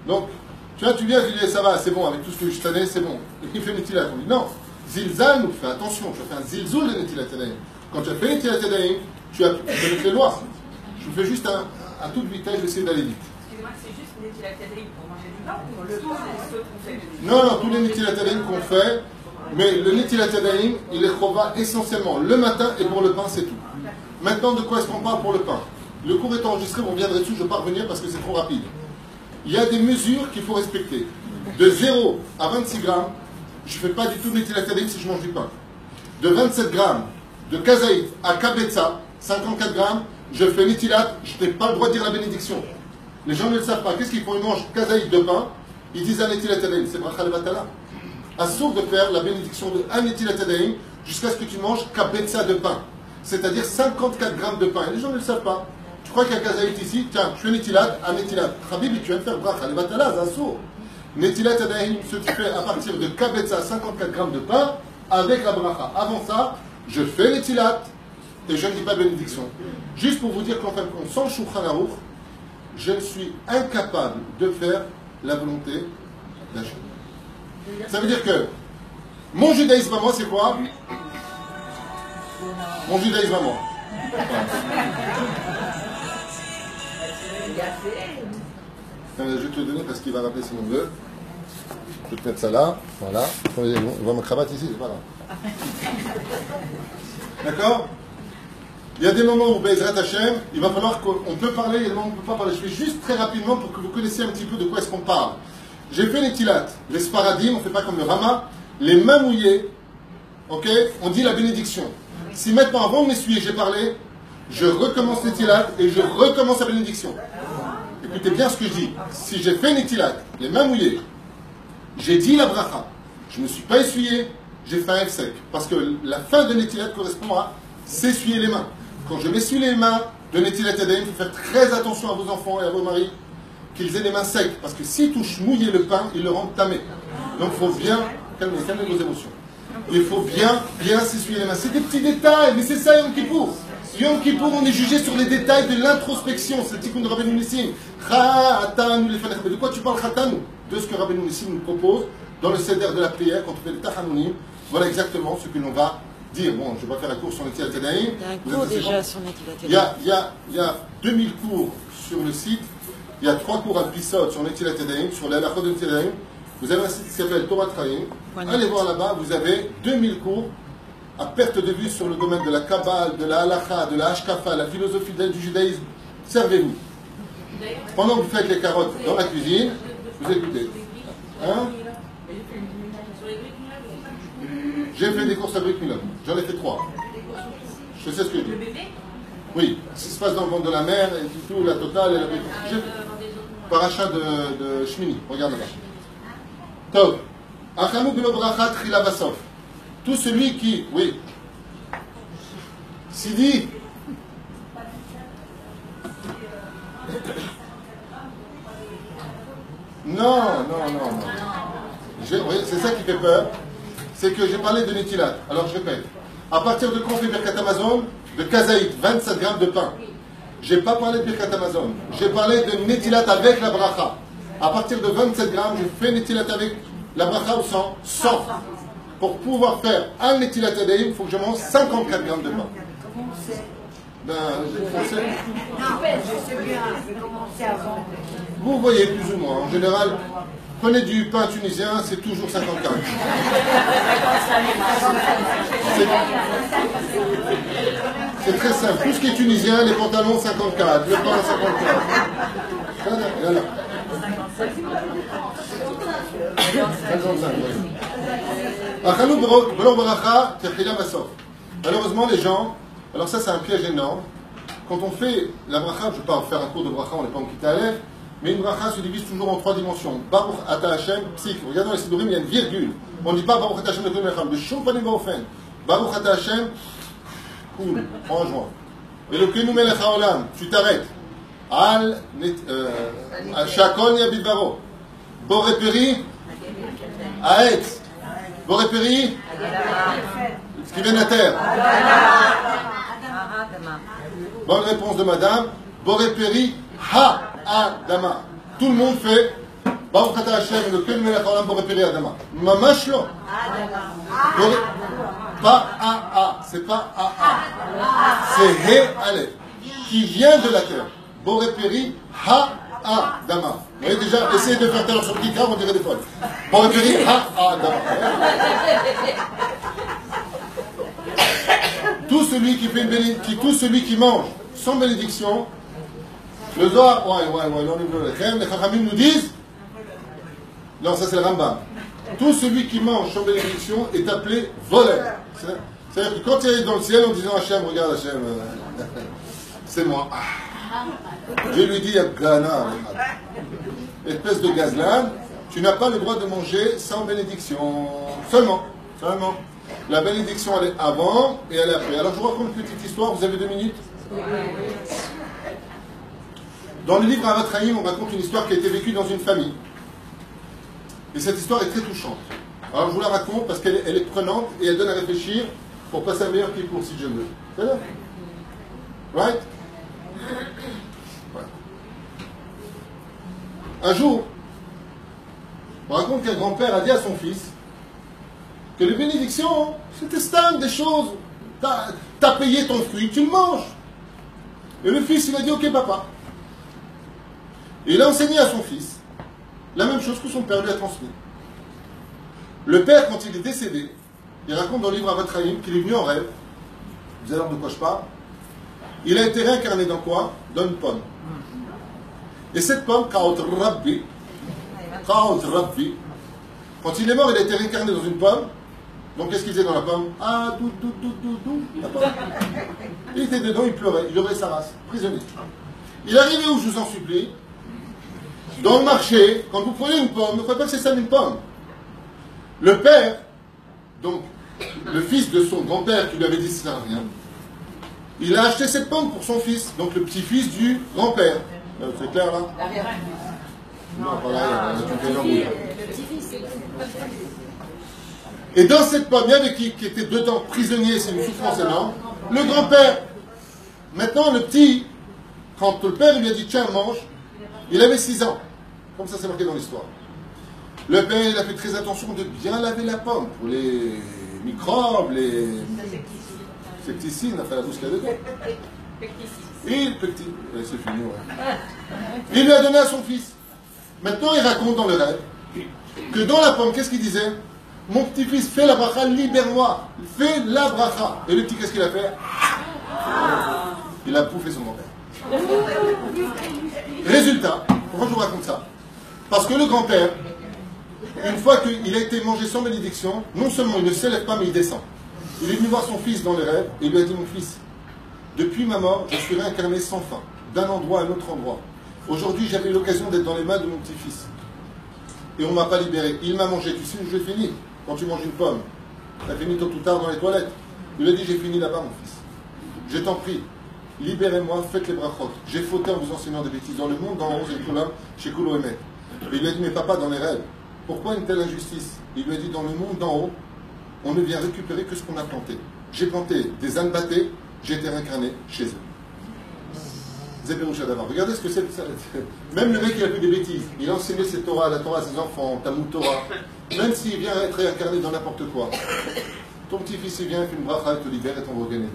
Donc, tu vois, tu viens, tu dis, ça va, c'est bon, avec tout ce que je t'annais, c'est bon. Et il fait Netilat. On dit, non, Zilzal nous fait attention, tu as fait un Zilzoul de Netilat Yadayim. Quand tu as fait Netilat Yadayim, tu as fait les lois. Je vous fais juste à toute vitesse, je vais essayer d'aller vite. Excusez-moi, c'est juste Netilat Yadayim pour manger du pain ou le pain, c'est ceux qu'on fait? Non, tous les Netilat Yadayim qu'on fait, mais le Netilat Yadayim, il est chova essentiellement le matin et pour le pain, c'est tout. Maintenant, de quoi est-ce qu'on parle pour le pain? Le cours est enregistré, on viendrait dessus, je ne vais pas revenir parce que c'est trop rapide. Il y a des mesures qu'il faut respecter. De 0 à 26 grammes, je ne fais pas du tout Netilat Yadayim si je mange du pain. De 27 grammes de kazaït à kabetza, 54 grammes, je fais Netilat, je n'ai pas le droit de dire la bénédiction. Les gens ne le savent pas. Qu'est-ce qu'ils font? Ils mangent kazaït de pain, ils disent un Netilat Yadayim, c'est bracha levatala. Assour de faire la bénédiction de un Netilat Yadayim jusqu'à ce que tu manges kabetza de pain. C'est-à-dire 54 grammes de pain. Et les gens ne le savent pas. Tu crois qu'il y a kazaït ici? Tiens, je fais Netilat, un Netilat. Habibi, tu viens de faire bracha levatala, c'est assour. Netilat Yadayim se fait à partir de kabetza, 54 grammes de pain, avec la bracha. Avant ça, je fais Netilat et je ne dis pas bénédiction. Juste pour vous dire qu'en fin de compte, sans Shulchan Aruch, je suis incapable de faire la volonté d'Hachem. Ça veut dire que mon judaïsme à moi, c'est quoi? Mon judaïsme à moi. Je vais te le donner parce qu'il va rappeler si on veut. Je vais te mettre ça là. Voilà. On va me cravate ici, c'est pas grave. D'accord? Il y a des moments où Be'ezrat Hashem, il va falloir qu'on peut parler, il y a des moments où on ne peut pas parler. Je fais juste très rapidement pour que vous connaissiez un petit peu de quoi est-ce qu'on parle. J'ai fait les tilat, les sparadim, on ne fait pas comme le Rama, les mains mouillées, ok? On dit la bénédiction. Si maintenant, avant de m'essuyer, j'ai parlé, je recommence les tilat et je recommence la bénédiction. Écoutez bien ce que je dis. Si j'ai fait les tilat, les mains mouillées, j'ai dit la bracha, je ne me suis pas essuyé, j'ai fait un F sec. Parce que la fin de l'étilat correspond à s'essuyer les mains. Quand je m'essuie les mains de Netilat Yadayim, il faut faire très attention à vos enfants et à vos maris qu'ils aient les mains secs. Parce que s'ils touchent mouillé le pain, ils le rendent tamé. Donc il faut bien calmer vos émotions. Il faut bien s'essuyer les mains. C'est des petits détails, mais c'est ça Yom Kippour. Yom Kippour, on est jugé sur les détails de l'introspection. C'est le tikkun de Rabbeinu Nissim. Mais de quoi tu parles, Khatanu? De ce que Rabbeinu Nissim nous propose dans le seder de la prière, quand on fait le Tachanounim. Voilà exactement ce que l'on va dire. Bon, je ne vais pas faire un cours sur Netilat Yadayim. Il y a un cours déjà sur Netilat Yadayim. Il y a 2000 cours sur le site. Il y a 3 cours à Pissot sur Netilat Yadayim, sur la halakha de Netilat Yadayim. Vous avez un site qui s'appelle Torah Traim. Allez voir là-bas, vous avez 2000 cours à perte de vue sur le domaine de la Kabbale, de la halakha, de la Hashkafa, la philosophie du judaïsme. Servez-vous. Pendant que vous faites les carottes dans la cuisine, vous écoutez. Hein? J'ai fait des courses à Brick Milon. J'en ai fait 3. Je sais ce que je dis. Oui, ce qui se passe dans le ventre de la mer, et tout, la totale et la paracha de Shmini. Regarde là-bas. Tov. Achamou bilo brachat chila basof. Tout celui qui, oui, Sidi, non. Oui, c'est ça qui fait peur. C'est que j'ai parlé de Netilat. Alors je répète. À partir de quand on fait Birkat Amazon, de Kazaït, 27 grammes de pain. J'ai pas parlé de Birkat Amazon. J'ai parlé de Netilat avec la bracha. À partir de 27 grammes, je fais Netilat avec la bracha ou sans 100. Pour pouvoir faire un Netilat Adaïm, il faut que je mange 54 grammes de pain. Comment c'est? Ben, Non, je sais bien, je vais commencer avant. vous voyez plus ou moins. En général, prenez du pain tunisien, c'est toujours 54. C'est très simple. Tout ce qui est tunisien, les pantalons 54, le pain 54. Voilà. 55, malheureusement, les gens, alors ça c'est un piège énorme. Quand on fait la bracha, je ne vais pas faire un cours de bracha, on n'est pas en Kitalev, mais une bracha se divise toujours en 3 dimensions. Baruch Ata Hashem, Psik. Regardez dans les Sidurim, il y a une virgule. On ne dit pas Baruch Ata Hashem, de Shum Panim Baofen. Baruch Ata Hashem, cool, en juin. Et le Kenu Melech HaOlam, tu t'arrêtes. Al Shakon Yabidvaro. Boreperi, Aetz. Boreperi, ce qui vient de la terre. Bonne réponse de madame. Boreperi, Ha-Adama. Tout le monde fait Baruch Ata Hashem, le Kel Melech Haolam Boreperi Adama. Mamash lo. Pas A-A, c'est pas A-A. C'est He-Alef, qui vient de la terre. Boreperi, Ha-Adama. Vous voyez déjà, essayez de faire tel sur le kikar, on dirait des folles. Boreperi, Ha-Adama. Tout celui qui fait tout celui qui mange sans bénédiction, le Zohar, les Chachamim nous disent, non, ça c'est le Rambam. Tout celui qui mange sans bénédiction est appelé voleur. C'est-à-dire que quand il est dans le ciel en disant Hachem, regarde Hachem, c'est moi. Je lui dis Gana, espèce de gazlan, tu n'as pas le droit de manger sans bénédiction. Seulement. La bénédiction, elle est avant et elle est après. Alors je vous raconte une petite histoire, vous avez 2 minutes. Dans le livre Ahavat Chaim, on raconte une histoire qui a été vécue dans une famille. Et cette histoire est très touchante. Alors je vous la raconte parce qu'elle est prenante et elle donne à réfléchir pour passer un meilleur kippour si je veux. C'est là? Right? Voilà. Un jour, on raconte qu'un grand-père a dit à son fils que les bénédictions, c'était stable, des choses. T'as payé ton fruit, tu le manges. Et le fils, il a dit, ok papa. Et il a enseigné à son fils la même chose que son père lui a transmis. Le père, quand il est décédé, il raconte dans le livre Ahavat Chaim qu'il est venu en rêve. Vous allez voir de quoi je parle. Il a été réincarné dans quoi? Dans une pomme. Et cette pomme, Kaot Rabbi, quand il est mort, il a été réincarné dans une pomme. Donc qu'est-ce qu'il faisait dans la pomme? Ah, la pomme. Il était dedans, il pleurait sa race, prisonnier. Il est arrivé où, je vous en supplie, dans le marché, quand vous prenez une pomme, ne croyez pas que c'est ça une pomme. Le père, donc le fils de son grand-père qui lui avait dit ça sert à rien, il a acheté cette pomme pour son fils, donc le petit-fils du grand-père. C'est clair là? Non, pas là, il y a et dans cette pomme, il y avait qui était dedans prisonnier, c'est une souffrance énorme. Le grand-père. Maintenant, le petit, quand le père lui a dit tiens, mange, il avait 6 ans. Comme ça, c'est marqué dans l'histoire. Le père, il a fait très attention de bien laver la pomme pour les microbes, les insecticides, enfin la douce qu'il y a dedans. C'est fini, ouais. Il lui a donné à son fils. Maintenant, il raconte dans le rêve que dans la pomme, qu'est-ce qu'il disait? Mon petit-fils, fais la bracha, libère-moi. Fais la bracha. Et le petit, qu'est-ce qu'il a fait? Il a bouffé son grand-père. Résultat, pourquoi je vous raconte ça? Parce que le grand-père, une fois qu'il a été mangé sans bénédiction, non seulement il ne s'élève pas, mais il descend. Il est venu voir son fils dans les rêves et il lui a dit, mon fils, depuis ma mort, je suis réincarné sans fin, d'un endroit à un autre endroit. Aujourd'hui, j'avais l'occasion d'être dans les mains de mon petit-fils. Et on ne m'a pas libéré. Il m'a mangé. Tu sais où j'ai fini? Quand tu manges une pomme, tu as fini tôt ou tard dans les toilettes. Il lui a dit, j'ai fini là-bas, mon fils. Je t'en prie, libérez-moi, faites les brachot. J'ai fauté en vous enseignant des bêtises. Dans le monde, dans le chez Koulo Emet. Et il lui a dit, mais papa, dans les rêves, pourquoi une telle injustice? Il lui a dit, dans le monde d'en haut, on ne vient récupérer que ce qu'on a planté. J'ai planté des ânes battés, j'ai été réincarné chez eux. Zéberoucha d'abord. Regardez ce que c'est. Même le mec qui a fait des bêtises, il a enseigné cette Torah, la Torah à ses enfants, Talmud Torah. Même s'il vient être réincarné dans n'importe quoi, ton petit-fils il vient, il fait une bracha, il te libère et t'envoie gagner.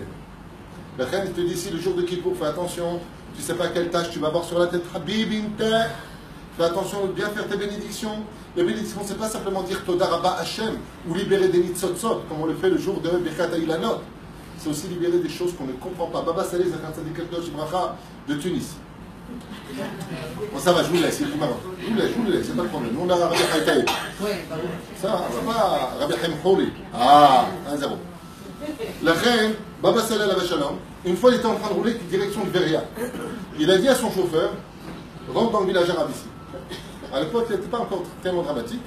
La reine te dit, si le jour de Kippour, fais attention, tu ne sais pas quelle tâche tu vas avoir sur la tête, fais attention de bien faire tes bénédictions. Les bénédictions, ce n'est pas simplement dire Toda Rabba Hashem ou libérer des nitzotzot, comme on le fait le jour de Birkat Ilanot. C'est aussi libérer des choses qu'on ne comprend pas. Baba Saleh Zakhan Tzadik Kadosh Ibracha de Tunis. Bon, ça va, je vous laisse, c'est du Maroc. Je vous laisse, c'est pas le problème. Nous, on a Rabbi Haïtaï. Ça va, Rabbi Haïm Khouli. Ah, 1-0. La reine, Baba Saleh la Shalom, une fois il était en train de rouler direction de Veria. Il a dit à son chauffeur, rentre dans le village arabe ici. À l'époque, il n'était pas encore tellement dramatique.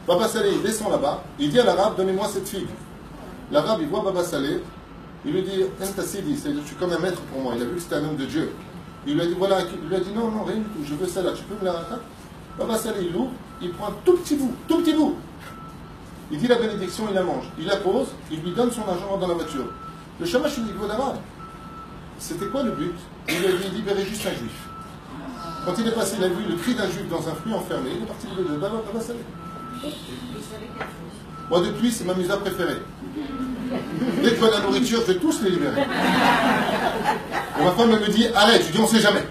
Baba Saleh, il descend là-bas, il dit à l'arabe, donnez-moi cette figue. L'arabe, il voit Baba Saleh, il lui dit, Entassidi, je suis comme un maître pour moi. Il a vu que c'était un homme de Dieu. Il lui a dit, voilà, il lui a dit, non, non, rien du tout, je veux celle-là, tu peux me la raconter? Baba Saleh, il l'ouvre, il prend un tout petit bout. Il dit la bénédiction, il la mange. Il la pose, il lui donne son argent dans la voiture. Le chamash, il dit, d'arabe. C'était quoi le but? Il lui a dit, libérer juste un juif. Quand il est passé, il a vu le cri d'un juif dans un fruit enfermé, il est parti de Baba Saleh. Moi, depuis, c'est ma musa préférée. Dès que je vois la nourriture, je vais tous les libérer. Et ma femme me dit, arrête, je dis, on ne sait jamais.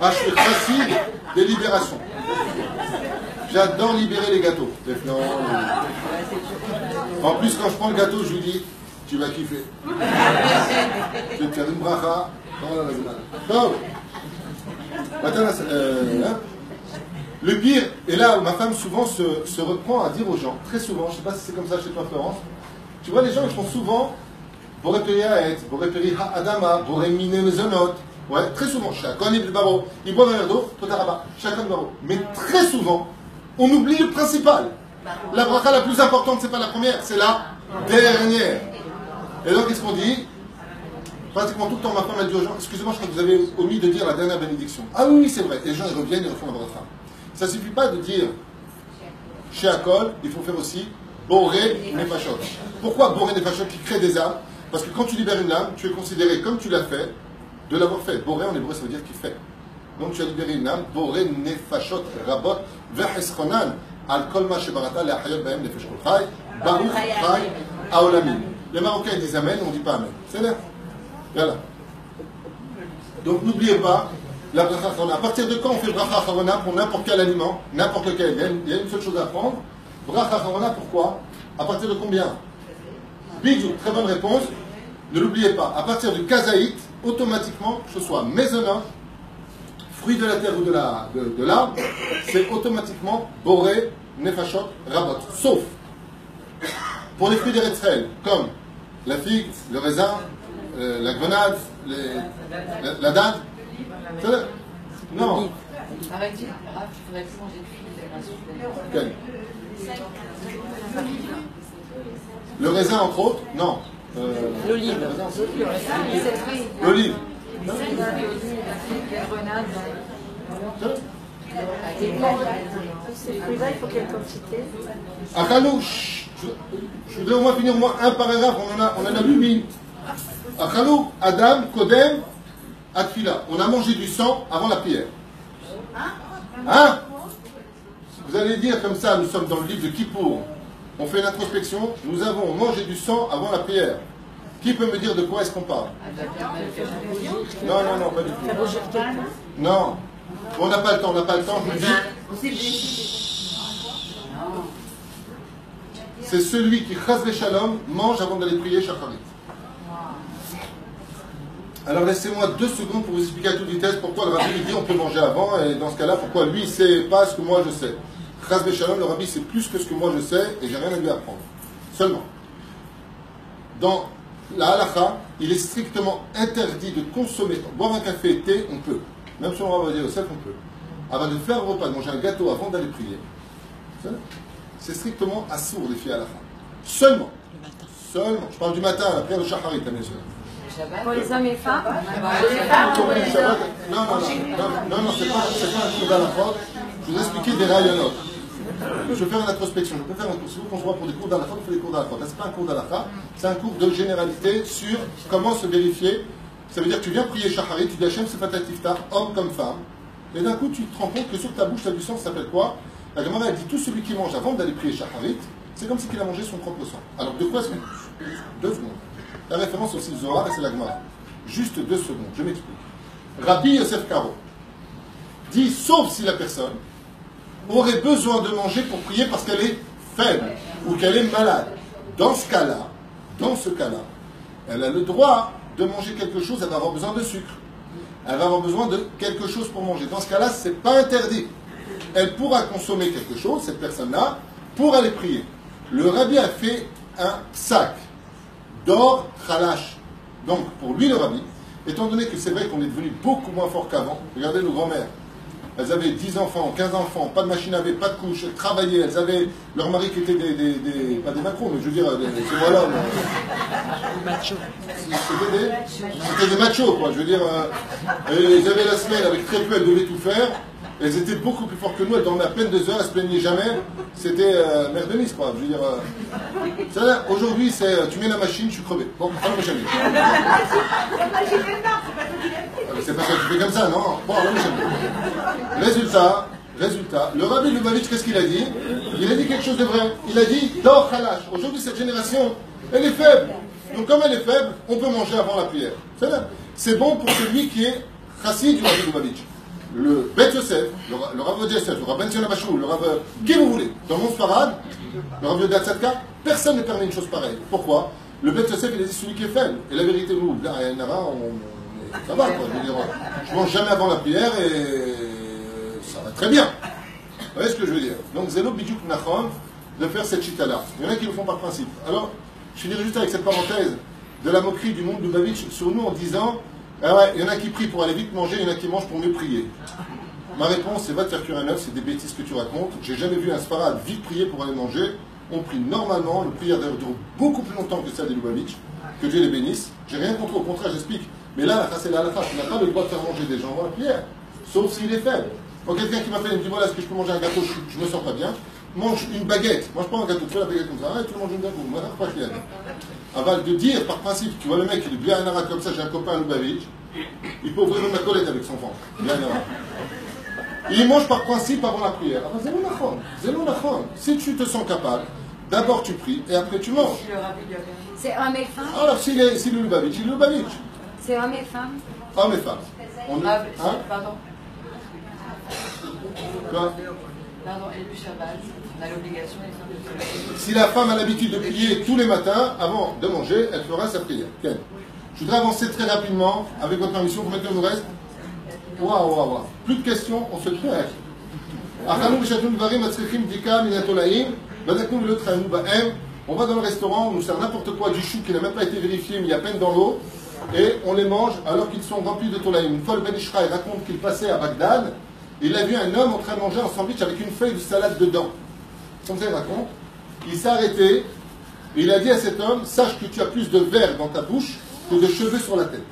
Ah, je suis facile des libérations. J'adore libérer les gâteaux. Non, en plus, quand je prends le gâteau, je lui dis, tu vas kiffer. Je vais te faire une bracha. Non. Le pire, et là, ma femme souvent se reprend à dire aux gens, très souvent, je ne sais pas si c'est comme ça chez toi, Florence, tu vois, les gens, ils font souvent, Boré Peri Haet, Boré Peri Adama, Boré Mine Mezonot. Ouais, très souvent, chacun est baro. Ils boivent un verre d'eau, Totaraba, chacun de baro. Mais très souvent, on oublie le principal. La bracha la plus importante, c'est pas la première, c'est la dernière. Et donc, qu'est-ce qu'on dit? Pratiquement tout le temps, ma femme a dit aux gens, excusez-moi, je crois que vous avez omis de dire la dernière bénédiction. Ah oui, oui, c'est vrai. Et les gens, ils reviennent, ils refont la bracha. Ça ne suffit pas de dire chez Akol, il faut faire aussi Boré Nefashot. Pourquoi Boré Nefashot qui crée des âmes? Parce que quand tu libères une âme, tu es considéré comme tu l'as fait, de l'avoir fait. Boré en hébreu, ça veut dire qui fait. Donc tu as libéré une âme, Boré Nefashot Rabot Vecheschonan Al Kolma Shebarata Le Achayot Bahem Nefeshot Chai Baruch Chai Aolamim. Les Marocains disent Amen, on ne dit pas Amen. C'est là. Voilà. Donc n'oubliez pas la bracha charona. À partir de quand on fait bracha charona pour n'importe quel aliment, n'importe lequel? Il y a une seule chose à apprendre. Bracha charona, pourquoi? À partir de combien? Bidou, très bonne réponse. Ne l'oubliez pas. À partir du kazaït, automatiquement, que ce soit maisonnant, fruit de la terre ou de l'arbre, c'est automatiquement boré, nefashot, rabot. Sauf pour les fruits des Israël, comme la figue, le raisin, la grenade, la dinde. Non. Arrêtez, il faudrait plus manger de Okay. Le raisin, entre autres? Non. L'olive. L'olive. Ces fruits-là, il faut quelle quantité? Achalou, je voudrais au moins finir un paragraphe, on en a 8 minutes. Achalou, Adam, Kodem, Atfila. On a mangé du sang avant la prière. Hein? Vous allez dire comme ça, nous sommes dans le livre de Kippour. On fait une introspection, nous avons mangé du sang avant la prière. Qui peut me dire de quoi est-ce qu'on parle? Non, non, non, pas du tout. Non. On n'a pas le temps, je vous le dis. C'est celui qui chas les shalom mange avant d'aller prier shacharit. Alors laissez-moi 2 secondes pour vous expliquer à toute vitesse pourquoi le rabbi dit on peut manger avant, et dans ce cas-là, pourquoi lui il sait pas ce que moi je sais. Chas Beshalom, le rabbi sait plus que ce que moi je sais, et j'ai rien à lui apprendre. Seulement, dans la halakha, il est strictement interdit de consommer, boire un café et thé, on peut. Même si on va dire au self, on peut. Avant de faire un repas, de manger un gâteau avant d'aller prier, c'est strictement assourd les filles halakha. Seulement, je parle du matin, après le shacharit, bien sûr. Pour les hommes et femmes Non, c'est pas un cours d'halakha. Je vous ai expliqué des rayonnotes. Je vais faire une introspection. Je peux faire un cours. Si vous qu'on se voit pour des cours d'halakha, on fait des cours d'halakha. Là, c'est pas un cours d'halakha, c'est un cours de généralité sur comment se vérifier. Ça veut dire que tu viens prier shacharit, tu dis Hachem Sefatat Tiftar, homme comme femme, et d'un coup tu te rends compte que sur ta bouche, tu as du sang, ça s'appelle quoi? La Gemara a dit tout celui qui mange avant d'aller prier shacharit, c'est comme si il a mangé son propre sang. Alors de quoi est-ce que. 2 secondes. La référence aussi Zohar et c'est la Gemara. Juste 2 secondes, je m'explique. Rabbi Yosef Karo dit sauf si la personne aurait besoin de manger pour prier parce qu'elle est faible ou qu'elle est malade. Dans ce cas-là, elle a le droit de manger quelque chose, elle va avoir besoin de sucre. Elle va avoir besoin de quelque chose pour manger. Dans ce cas-là, ce n'est pas interdit. Elle pourra consommer quelque chose, cette personne-là, pour aller prier. Le rabbi a fait un sac d'or khalash. Donc, pour lui, le rabbi, étant donné que c'est vrai qu'on est devenu beaucoup moins fort qu'avant, regardez nos grands-mères. Elles avaient 10 enfants, 15 enfants, pas de machine à laver, pas de couches, elles travaillaient, elles avaient leur mari qui était pas des macros, mais je veux dire, voilà. C'était des machos, quoi. Je veux dire, ils avaient la semaine avec très peu, elles devaient tout faire. Elles étaient beaucoup plus fortes que nous, elles dormaient à peine 2 heures, elles se plaignaient jamais. C'était mère de Nice, quoi. Je veux dire, aujourd'hui, c'est tu mets la machine, je suis crevé. Bon, alors jamais. C'est pas ça que tu fais comme ça, non? Bon, alors jamais. Résultat, le rabbi Lubavitch, qu'est-ce qu'il a dit? Il a dit quelque chose de vrai. Il a dit, Dor Khalash. Aujourd'hui, cette génération, elle est faible. Donc, comme elle est faible, on peut manger avant la prière. C'est bon pour celui qui est chassid du rabbi Lubavitch. Le Bet Yosef, le Rav Yosef, le Rav Ben Zion Abashou, le Rav qui vous voulez, dans mon Sfarad, le Rav Yodat Tzadka, personne ne permet une chose pareille. Pourquoi? Le Bet Yosef, il a dit celui qui est faible. Et la vérité, nous, là, à Nara, ça va, quoi. Je veux dire, je mange jamais avant la prière et ça va très bien. Vous voyez ce que je veux dire? Donc, Zélo Bidjouk Nachon, de faire cette chita-là. Il y en a qui le font par principe. Alors, je finirai juste avec cette parenthèse de la moquerie du monde Lubavitch sur nous en disant ah ouais, il y en a qui prient pour aller vite manger, il y en a qui mangent pour mieux prier. Ma réponse, c'est va te faire cuire un œuf, c'est des bêtises que tu racontes. J'ai jamais vu un sfarad vite prier pour aller manger. On prie normalement, le prière dure beaucoup plus longtemps que celle des Lubavitch, que Dieu les bénisse. J'ai rien contre, au contraire, j'explique. Mais là, c'est la halakha, tu n'as pas le droit de faire manger des gens avant la prière, sauf s'il est faible. Quand quelqu'un qui m'appelle et me dit voilà, est-ce que je peux manger un gâteau, je me sens pas bien, mange une baguette, mange pas un gâteau, fais la baguette comme ça, tu manges un gâteau, moi, pas qu'il y a. Avant de dire par principe, tu vois le mec, il est bien un arabe comme ça, j'ai un copain à Lubavitch, il peut ouvrir une colette avec son ventre. Bien arabe. Il mange par principe avant la prière. Ah ben, c'est l'onachon. Si tu te sens capable, d'abord tu pries et après tu manges. C'est homme et femme. Alors s'il est Lubavitch, il est Lubavitch. C'est homme et femme. Hommes et femmes. Pardon. Quoi? Pardon, et le Shabbat, on a l'obligation d'être. Si la femme a l'habitude de prier tous les matins, avant de manger, elle fera sa prière. Ken. Je voudrais avancer très rapidement, avec votre permission, combien de temps nous reste? Waouh. Plus de questions, on se crée. On va dans le restaurant, on nous sert n'importe quoi, du chou qui n'a même pas été vérifié, mais il y a à peine dans l'eau, et on les mange alors qu'ils sont remplis de tolaïm. Une fois, le Ben Ishraï raconte qu'il passait à Bagdad, et il a vu un homme en train de manger un sandwich avec une feuille de salade dedans. Comme ça, il raconte. Il s'est arrêté, et il a dit à cet homme, sache que tu as plus de verre dans ta bouche que de cheveux sur la tête.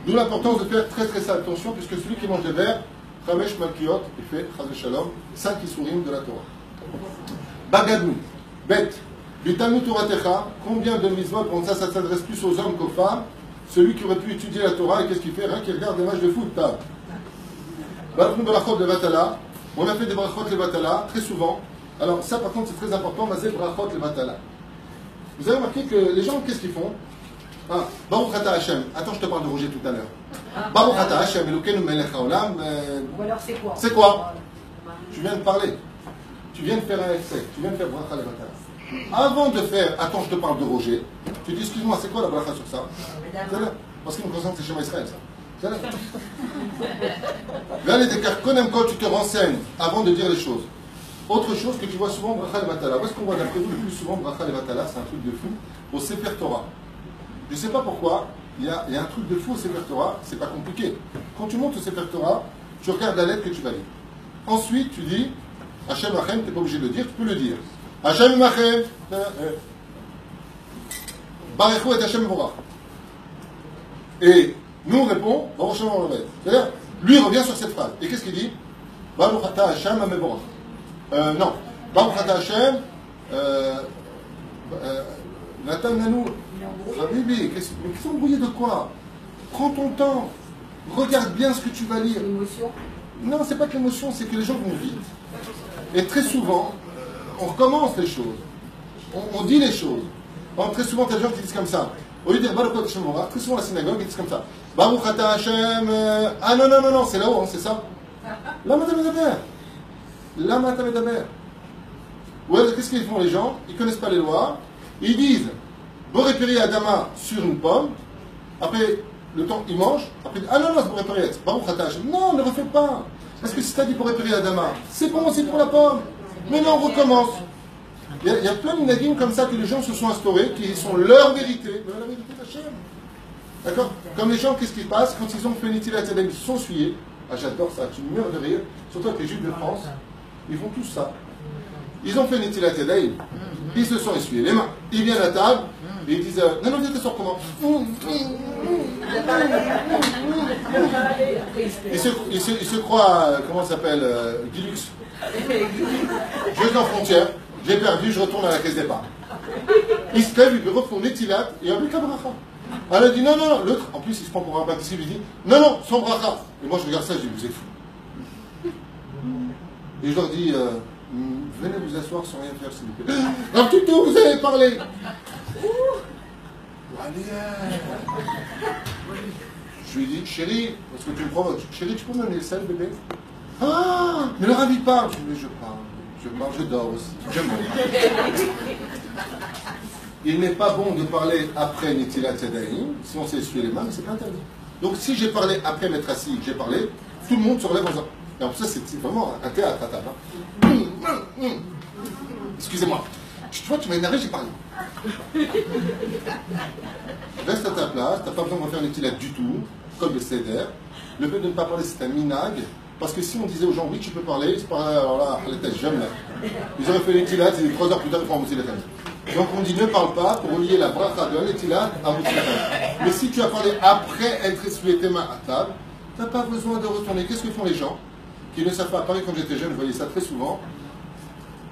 D'où l'importance de faire très très attention, puisque celui qui mange des verres, Chamesh Malkiot, il fait Chaz Shalom, 5 Isurim de la Torah. Bagadnu, bête, Bitalnu Toratecha, combien de mitzvot, bon ça s'adresse plus aux hommes qu'aux femmes, celui qui aurait pu étudier la Torah, et qu'est-ce qu'il fait? Rien qu'il regarde des matchs de foot, tab. Baraknu Barachot de Vatala, on a fait des Barachot de Vatala, très souvent. Alors ça par contre c'est très important, Mazé Barachot de Vatala. Vous avez remarqué que les gens, qu'est-ce qu'ils font? Ah, Baruch Ata Hashem. Attends, je te parle de Roger tout à l'heure. Baruch Ata Hashem, Elokeinu melech haolam. Ou alors c'est quoi? C'est quoi? Tu viens de parler. Tu viens de faire un essai. Tu viens de faire Bracha Levatala. Avant de faire, attends, je te parle de Roger, tu dis, excuse-moi, c'est quoi la bracha sur ça? Parce qu'il me concerne, c'est chez Israël, ça. Là, les décars, quand tu te renseignes avant de dire les choses. Autre chose que tu vois souvent, bracha levatala. Où est-ce qu'on voit d'après vous le plus souvent bracha levatala? C'est un truc de fou. Au Sefer Torah. Je ne sais pas pourquoi, il y a un truc de fou au Sefer Torah, c'est pas compliqué. Quand tu montes au Sefer Torah, tu regardes la lettre que tu vas lire. Ensuite, tu dis, Hachem Machem, tu n'es pas obligé de le dire, tu peux le dire. Hachem Machem, Barechu et Hachem Vorach. Et nous on répond, Baruch Hashem Vorach. C'est-à-dire, lui revient sur cette phrase. Et qu'est-ce qu'il dit? Baruch Ata Hachem Amevorach. Non. Baruch Ata Hachem, Nathan Nanou, Habibi, qu'est-ce que vous embrouillez de quoi? Prends ton temps, regarde bien ce que tu vas lire. L'émotion. Non, c'est pas que l'émotion, c'est que les gens vont vite. Et très souvent, on recommence les choses. On dit les choses. Très souvent, tu as des gens qui disent comme ça. Au lieu de dire Baruch Ata Hashem Vorach, très souvent la synagogue, ils disent comme ça. Baruch Ata Hashem. Ah non, c'est là-haut, hein, c'est ça. Lama ta medaber. Lama ta medaber. Ouais, qu'est-ce qu'ils font les gens? Ils ne connaissent pas les lois. Ils disent Boré Peri Adama sur une pomme. Après, le temps, ils mangent. Après, ah non, c'est Boré Peri. Baruch Ata Hashem. Non, ne refais pas. Parce que si tu as dit Boré Peri Adama, c'est bon aussi pour la pomme. Mais non, on recommence. Il y a plein de nagim comme ça que les gens se sont instaurés, qui sont leur vérité, mais la vérité d'Hachem. D'accord? Comme les gens, qu'est-ce qui se passe quand ils ont fait Netilat Yadayim, ils se sont essuyés. Ah, j'adore ça, tu meurs de rire. Surtout avec les Juifs de France, ils font tous ça. Ils ont fait Netilat Yadayim, ils se sont essuyés les mains. Ils viennent à la table, et ils disent non, viens t'asseoir comment? Ils se croient, comment ça s'appelle, Gilux. Je suis en frontière. J'ai perdu, je retourne à la caisse départ. Il se lève, il refont Netilat et il dit bracha. Elle a dit non, l'autre, en plus il se prend pour un baptiste, il dit non, sans bracha. Et moi je regarde ça, je dis vous êtes fous. Et je leur dis venez vous asseoir sans rien faire s'il vous plaît. Alors tout vous avez parlé. Allez. Je lui dis chérie, parce que tu me provoques, chérie tu peux me donner le sel bébé? Ah, mais le ravi parle. Je dis mais je parle, je dors aussi. J'aime bien. Il n'est pas bon de parler après Netilat Yadayim, si on s'est essuyé les mains, mais c'est pas interdit. Donc si j'ai parlé après m'être assis, j'ai parlé, tout le monde se relève en disant. Et en plus, ça c'est vraiment un théâtre à table. Hein. Excusez-moi. Tu vois, tu m'as énervé, j'ai parlé. Reste à ta place, tu n'as pas besoin de refaire Netilat du tout, comme le Seder. Le fait de ne pas parler, c'est un minag. Parce que si on disait aux gens, oui, tu peux parler, c'est pas alors là, j'aime là. Ils auraient fait Netilat, et 3 heures plus tard, ils font un moussi. Donc on dit ne parle pas pour lier la bracha de Netilat à moussi. Mais si tu as parlé après être essuyé tes mains à table, tu n'as pas besoin de retourner. Qu'est-ce que font les gens qui ne savent pas? À Paris, quand j'étais jeune, je voyais ça très souvent.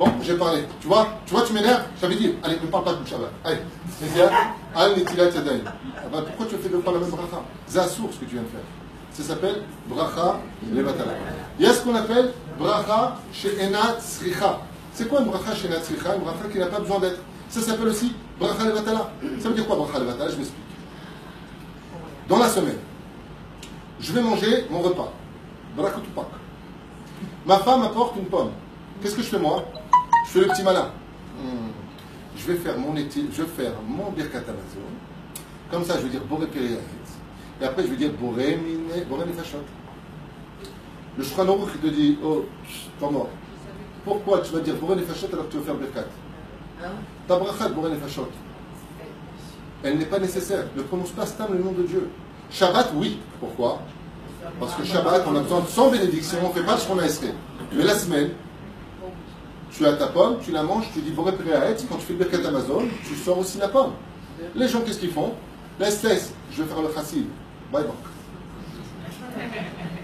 Bon, j'ai parlé. Tu vois, tu m'énerves? Je t'avais dit, allez, ne parle pas tout le Shabbat. Allez, Al Netilat Yadayim. Pourquoi tu fais deux fois la même bracha? Zasour, ce que tu viens de faire. Ça s'appelle bracha levatala. Il y a ce qu'on appelle bracha she'ena tzricha. C'est quoi une bracha she'ena tzricha? Une bracha qui n'a pas besoin d'être. Ça s'appelle aussi bracha levatala. Ça veut dire quoi bracha levatala? Je m'explique. Dans la semaine, je vais manger mon repas. Barakutupak. Ma femme apporte une pomme. Qu'est-ce que je fais moi? Je fais le petit malin. Je vais faire mon birkat Amazon. Comme ça, je vais dire boré peri. Et après, je vais dire Boré Nefashot. Le Shulchan Aruch te dit oh, t'es mort. Pourquoi tu vas dire Boré Nefashot alors que tu veux faire Birkat? Ta bracha de Boré Nefashot, elle n'est pas nécessaire. Ne prononce pas stam le nom de Dieu. Shabbat, oui. Pourquoi? Parce que Shabbat, on a besoin de 100 bénédictions, on ne fait pas ce qu'on a esqué. Mais la semaine, tu as ta pomme, tu la manges, tu dis Boré Peri. Quand tu fais le Birkat Amazon, tu sors aussi la pomme. Les gens, qu'est-ce qu'ils font? Laisse, je vais faire le chassid. Bye bye.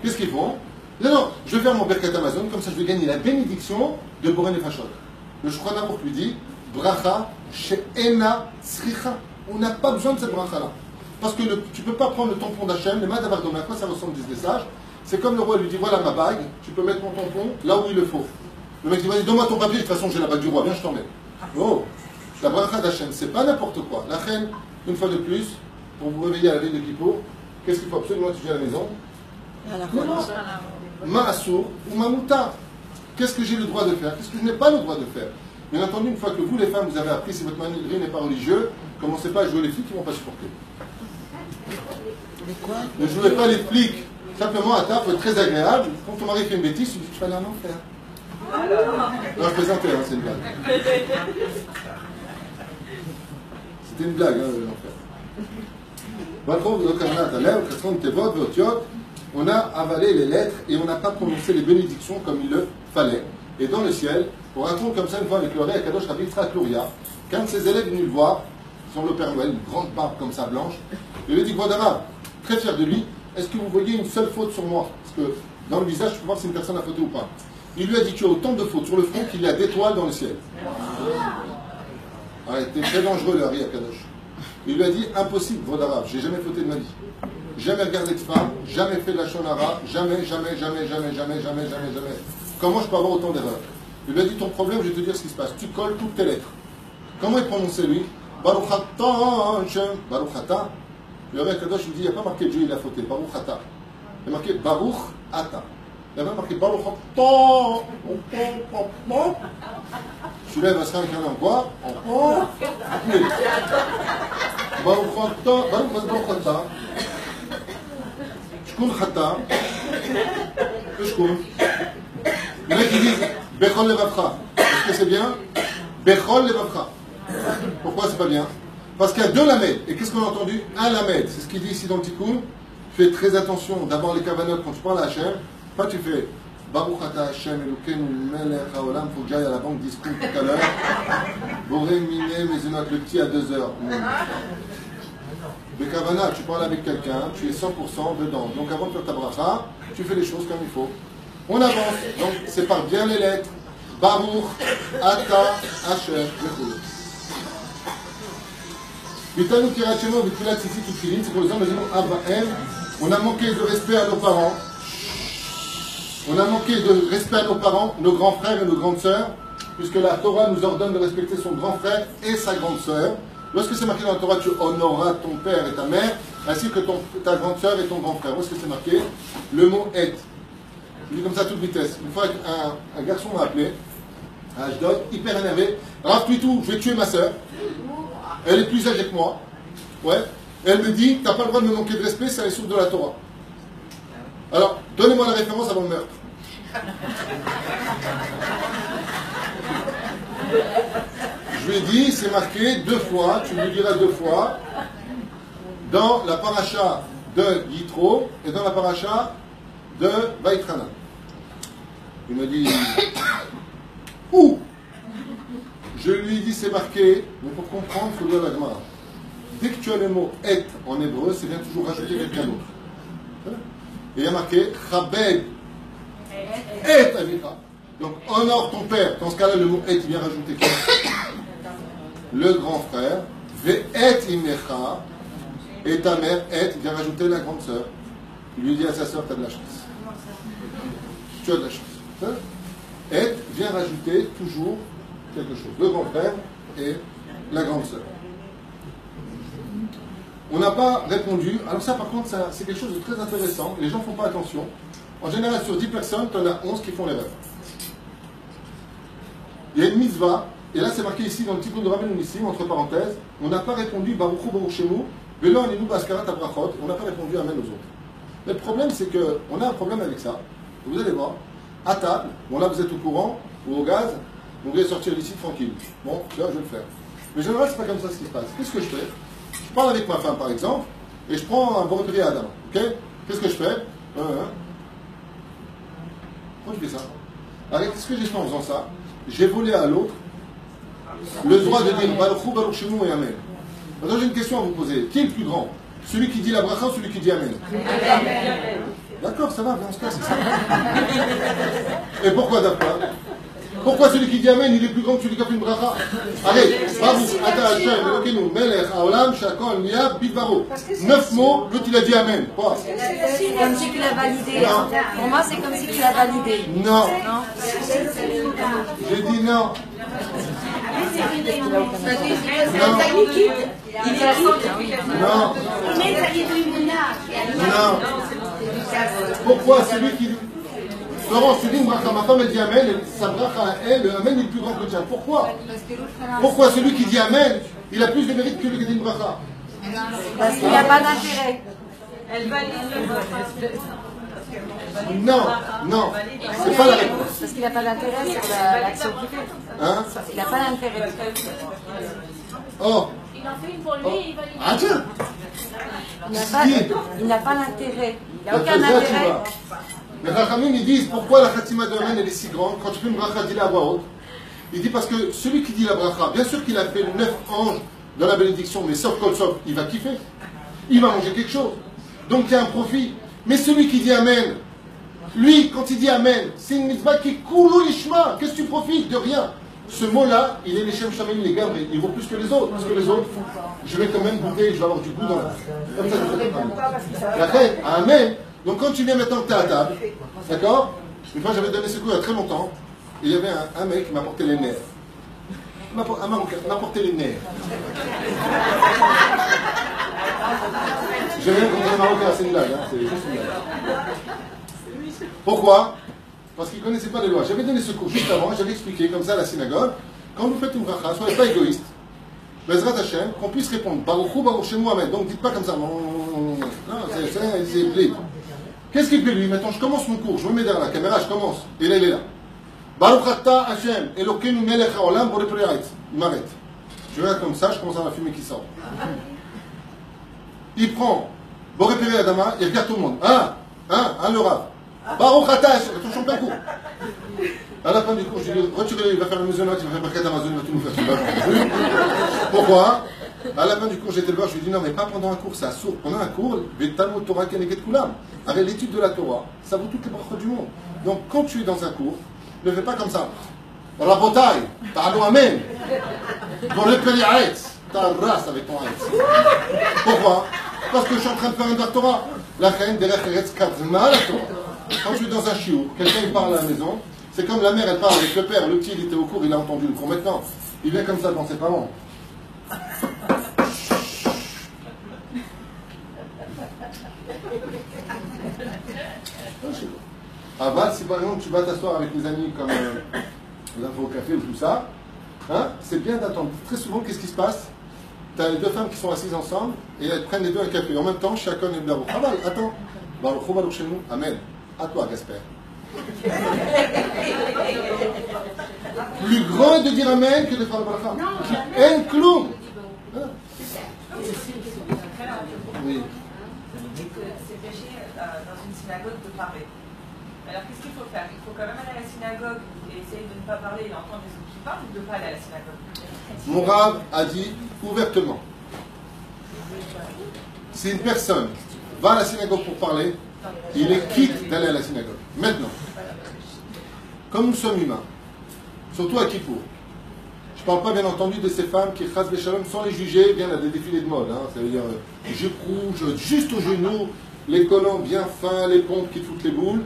Qu'est-ce qu'ils font? Non, je vais faire mon Birkat Amazon, comme ça je vais gagner la bénédiction de Boré Nefashot. Le Shulchan Aruch lui dit bracha she'ena tzricha. On n'a pas besoin de cette bracha-là. Parce que tu ne peux pas prendre le tampon d'Hachem, le Madavardon, à quoi ça ressemble, disent les sages. C'est comme le roi lui dit voilà ma bague, tu peux mettre mon tampon là où il le faut. Le mec dit vas-y, donne-moi ton papier, de toute façon j'ai la bague du roi, viens, je t'en mets. Oh, la bracha d'Hachem, c'est pas n'importe quoi. La reine, une fois de plus, pour vous réveiller à la veille de Kippour, qu'est-ce qu'il faut absolument étudier à la maison? Ma'asur ou ma'mutar. Qu'est-ce que j'ai le droit de faire? Qu'est-ce que je n'ai pas le droit de faire? Bien entendu, une fois que vous, les femmes, vous avez appris, si votre mari n'est pas religieux, commencez pas à jouer les flics qui ne vont pas supporter. Ne jouez pas les flics. Simplement, à table, faut être très agréable. Quand ton mari fait une bêtise, tu dis tu vas aller en enfer. Non, je plaisantais, hein, c'est une blague. C'était une blague, hein, l'enfer. On a avalé les lettres et on n'a pas prononcé les bénédictions comme il le fallait. Et dans le ciel, on raconte comme ça une fois avec le ré à Kadosh Rabbi Yitzhak Luria, qu'un de ses élèves est venu le voir, son le Père Noël, une grande barbe comme ça blanche, et lui dit Gvodama, très fier de lui, est-ce que vous voyez une seule faute sur moi? Parce que dans le visage, je peux voir si une personne a fauté ou pas. Il lui a dit tu as autant de fautes sur le front qu'il y a d'étoiles dans le ciel. C'était très dangereux le ré à Kadosh. Il lui a dit impossible, Gvodama, j'ai jamais fauté de ma vie. Jamais regardé de femme, jamais fait de la shonara, jamais. Comment je peux avoir autant d'erreurs? Il lui a dit ton problème, je vais te dire ce qui se passe. Tu colles toutes tes lettres. Comment il prononçait lui? Baruch Ata Hashem. Baruch Ata. Le Ré Kadosh lui dit il n'y a pas marqué Dieu, il a fauté. Baruch Ata. Il y a marqué Baruch Ata. Il n'y a pas marqué Baruch Ata. Tu lèves à se réincarner en quoi? Baruch Ata. Baruch Ata. Shkun Chata. Shkun. Les mecs qui disent Bechol Levavcha. Est-ce que c'est bien? Bechol Levavcha. Pourquoi c'est pas bien? Parce qu'il y a deux lamed. Et qu'est-ce qu'on a entendu? Un lamed. C'est ce qu'il dit ici dans le Tikkun. Fais très attention. D'abord les kavanot, quand tu parles à Hachem, pas tu fais Baruch Ata Hachem Elokeinu Melech Haolam. Faut que j'aille à la banque discount tout à l'heure. Boré Miné Mezenot, le petit à 2 heures. Mais Kavana, tu parles avec quelqu'un, tu es 100% dedans. Donc avant de faire ta bracha, tu fais les choses comme il faut. On avance. Donc c'est par bien les lettres. Baruch, Ata, Hashem, Vechou. Vitanu Kiracheno, Vitfilat Sisi Kikilin, c'est pour les gens de Abraham. On a manqué de respect à nos parents. On a manqué de respect à nos parents, nos grands frères et nos grandes sœurs, puisque la Torah nous ordonne de respecter son grand frère et sa grande sœur. Lorsque c'est marqué dans la Torah, tu honoreras ton père et ta mère, ainsi que ta grande sœur et ton grand frère. Où est-ce que c'est marqué? Le mot est. Je dis comme ça à toute vitesse. Une fois, un garçon m'a appelé, à Ashdod, hyper énervé. Rav Twitou, je vais tuer ma sœur. Elle est plus âgée que moi. Ouais. Et elle me dit, t'as pas le droit de me manquer de respect, c'est la source de la Torah. Alors, donnez-moi la référence avant le meurtre. Je lui ai dit, c'est marqué 2 fois, tu me diras 2 fois, dans la paracha de Yitro et dans la paracha de Vaïtrana. Il me dit, où? Je lui ai dit, c'est marqué, mais pour comprendre, il faut lire la Gemara. Dès que tu as le mot et en hébreu, c'est bien toujours rajouter quelqu'un d'autre. Et il y a marqué, Chabed et Avicha. Donc, honore ton père. Dans ce cas-là, le mot et, il vient rajouter quoi? Le grand frère. Ve'et imecha. Et ta mère, et, il vient rajouter la grande sœur. Il lui dit à sa sœur, tu as de la chance. Tu as de la chance. Et vient rajouter toujours quelque chose. Le grand frère et la grande sœur. On n'a pas répondu. Alors ça, par contre, c'est quelque chose de très intéressant. Les gens ne font pas attention. En général, sur 10 personnes, tu en as 11 qui font l'erreur. Il y a une mitzvah, et là c'est marqué ici dans le Tikkun de Rabbeinu Nissim, entre parenthèses, on n'a pas répondu Baruchu Baruch Shemu, Velo Aninu Baskarat Abrachot, on n'a pas répondu Amen aux autres. Mais le problème, c'est qu'on a un problème avec ça. Vous allez voir, à table, bon là vous êtes au courant, ou au gaz, vous voulez sortir d'ici tranquille. Bon, là je vais le faire. Mais généralement, c'est pas comme ça ce qui se passe. Qu'est-ce que je fais? Je parle avec ma femme par exemple, et je prends un bordri à Adam. Ok? Qu'est-ce que je fais? Pourquoi je fais ça? Alors, qu'est-ce que j'ai fait en faisant ça? J'ai volé à l'autre le droit de dire Baruchu Baruch Shemu et Amen. Maintenant j'ai une question à vous poser. Qui est le plus grand? Celui qui dit la bracha ou celui qui dit Amen? D'accord, ça va, viens, on se casse. Et pourquoi d'après? Pourquoi celui qui dit Amen, il est plus grand que celui qui a fait une bracha? Allez, Baruch Ata Hashem Elokeinu Melech Haolam Shakol Miyad Bidvaro. 9 mots, l'autre il a dit Amen. Quoi? C'est comme si tu l'as validé. Non. Pour moi, c'est comme si tu l'as validé. Non. Non. J'ai dit non. Non. Non. Pourquoi celui qui... Florence, tu dis une bracha, ma femme elle dit Amen, et sa bracha, elle, le Amen est plus grand que le tien. Pourquoi? Pourquoi celui qui dit Amen, il a plus de mérite que celui qui dit une bracha? Parce qu'il n'y a pas d'intérêt. Elle valide le vote. Non, non, c'est pas la réponse. Parce qu'il n'a pas d'intérêt sur l'action qu'il fait. Hein? Il n'a pas d'intérêt. Oh, Il en fait une pour lui et il valide. ah tiens, Il n'a pas d'intérêt. Il n'y a la aucun Khazia, tu intérêt. vois. Les Rachamim, ils disent pourquoi la Khatima de Amen elle est si grande. Quand tu fais une bracha, dis-la à voix haute. Il dit parce que celui qui dit la bracha, bien sûr qu'il a fait 9 anges dans la bénédiction, mais sauf kol sauf, il va kiffer. Il va manger quelque chose. Donc il y a un profit. Mais celui qui dit Amen, lui, quand il dit Amen, c'est une mitzvah qui coule l'ishma. Qu'est-ce que tu profites? De rien. Ce mot-là, il est les Shem Shamim, les gars, mais il vaut plus que les autres. Parce que les autres, je vais quand même goûter, je vais avoir du goût dans la. Comme ça, je vais pas. Et après, Amen. Donc quand tu viens maintenant que tu es à table, d'accord? Une fois j'avais donné ce cours il y a très longtemps, et il y avait un mec qui m'a apporté les nerfs. Un Marocain m'a apporté les nerfs. J'ai rien contre les Marocains, c'est une blague, hein, c'est juste une blague. Pourquoi? Parce qu'il ne connaissait pas les lois. J'avais donné ce cours juste avant, j'avais expliqué comme ça à la synagogue, quand vous faites une bracha, soyez pas égoïste. Bezrat Hashem, qu'on puisse répondre Baruchou, Baruch Shemu, Amen. Donc dites pas comme ça. Non, c'est libre. Qu'est-ce qu'il fait lui? Maintenant je commence mon cours, je me mets derrière la caméra, je commence. Et là il est là. Baruch Ata Hashem, Elokeinu Melech Haolam, Borei Peri Haaretz. Il m'arrête. Je regarde comme ça, je commence à avoir la fumée qui sort. Il prend Borei Peri Adama, il regarde tout le monde. Le Rav. Baruch Ata Hashem, attention plein cours. À la fin du cours, je lui dis, retirez-le, il va faire le musulman, il va faire Birkat Amazon, il va tout nous faire. Pourquoi? À la fin du cours, j'étais le voir, je lui dis, non, mais pas pendant un cours, c'est assourd. Pendant un cours, Talmud Torah Keneged Kulam. Avec l'étude de la Torah, ça vaut toutes les brachot du monde. Donc, quand tu es dans un cours, ne fais pas comme ça. Rabotai, ta'alou amen. Borei Peri Haaretz, t'as race avec ton Haaretz. Pourquoi? Parce que je suis en train de faire un dar Torah. La reine derech Eretz Kadma la Torah. Quand tu es dans un shiur, quelqu'un il parle à la maison, c'est comme la mère, elle parle avec le père, le petit il était au cours, il a entendu le cours maintenant. Il vient comme ça devant ses parents. Avant, si par exemple tu vas t'asseoir avec des amis comme là au café ou tout ça, hein, c'est bien d'attendre. Très souvent, qu'est-ce qui se passe? Tu as les deux femmes qui sont assises ensemble et elles prennent les deux un café. En même temps, chacun est Baruch. Ah bah, attends. Baruch Baruch chez nous. Amen. À toi, Gasper. Plus grand est de dire Amen que de faire le bracha. En cloum. Oui. C'est péché dans une synagogue de parler. Alors qu'est-ce qu'il faut faire? Il faut quand même aller à la synagogue et essayer de ne pas parler et entendre les autres qui parlent, ou de ne pas aller à la synagogue? Mon Rav a dit ouvertement, si une personne va à la synagogue pour parler, il est quitte d'aller à la synagogue. Maintenant, comme nous sommes humains, surtout à Kippour, je ne parle pas bien entendu de ces femmes qui, chas v'shalom, sans les juger, viennent à des défilés de mode. Hein, ça veut dire jupe rouge, juste au genou, les collants bien fins, les pompes qui te foutent les boules,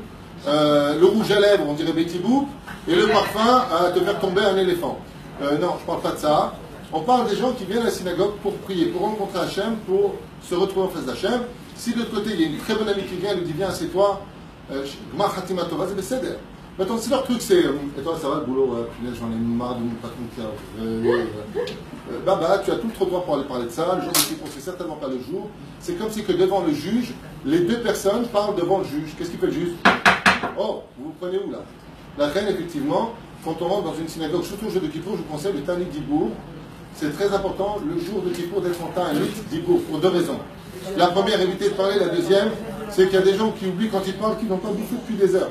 le rouge à lèvres, on dirait Betty Boop, et le parfum à te faire tomber un éléphant. Non, je ne parle pas de ça. On parle des gens qui viennent à la synagogue pour prier, pour rencontrer Hachem, pour se retrouver en face d'Hachem. Si de l'autre côté, il y a une très bonne amie qui vient, elle lui dit viens, assieds-toi, Gmar Khatima Tova, c'est Besséder. Maintenant, si leur truc c'est et toi, ça va le boulot, punaise, j'en ai marre de mon patron qui a. Tu as tout le droit pour aller parler de ça. Le jour de Kippour, c'est certainement pas le jour. C'est comme si que devant le juge, les deux personnes parlent devant le juge. Qu'est-ce qu'il fait le juge? Oh, vous vous prenez où là? La reine, effectivement, quand on rentre dans une synagogue, surtout le jour de Kippour, je vous conseille le Tanit Dibour. C'est très important, le jour de Kippour, d'être en Tanit Dibour, pour deux raisons. La première, éviter de parler. La deuxième, c'est qu'il y a des gens qui oublient quand ils parlent qu'ils n'ont pas bouffé depuis des heures.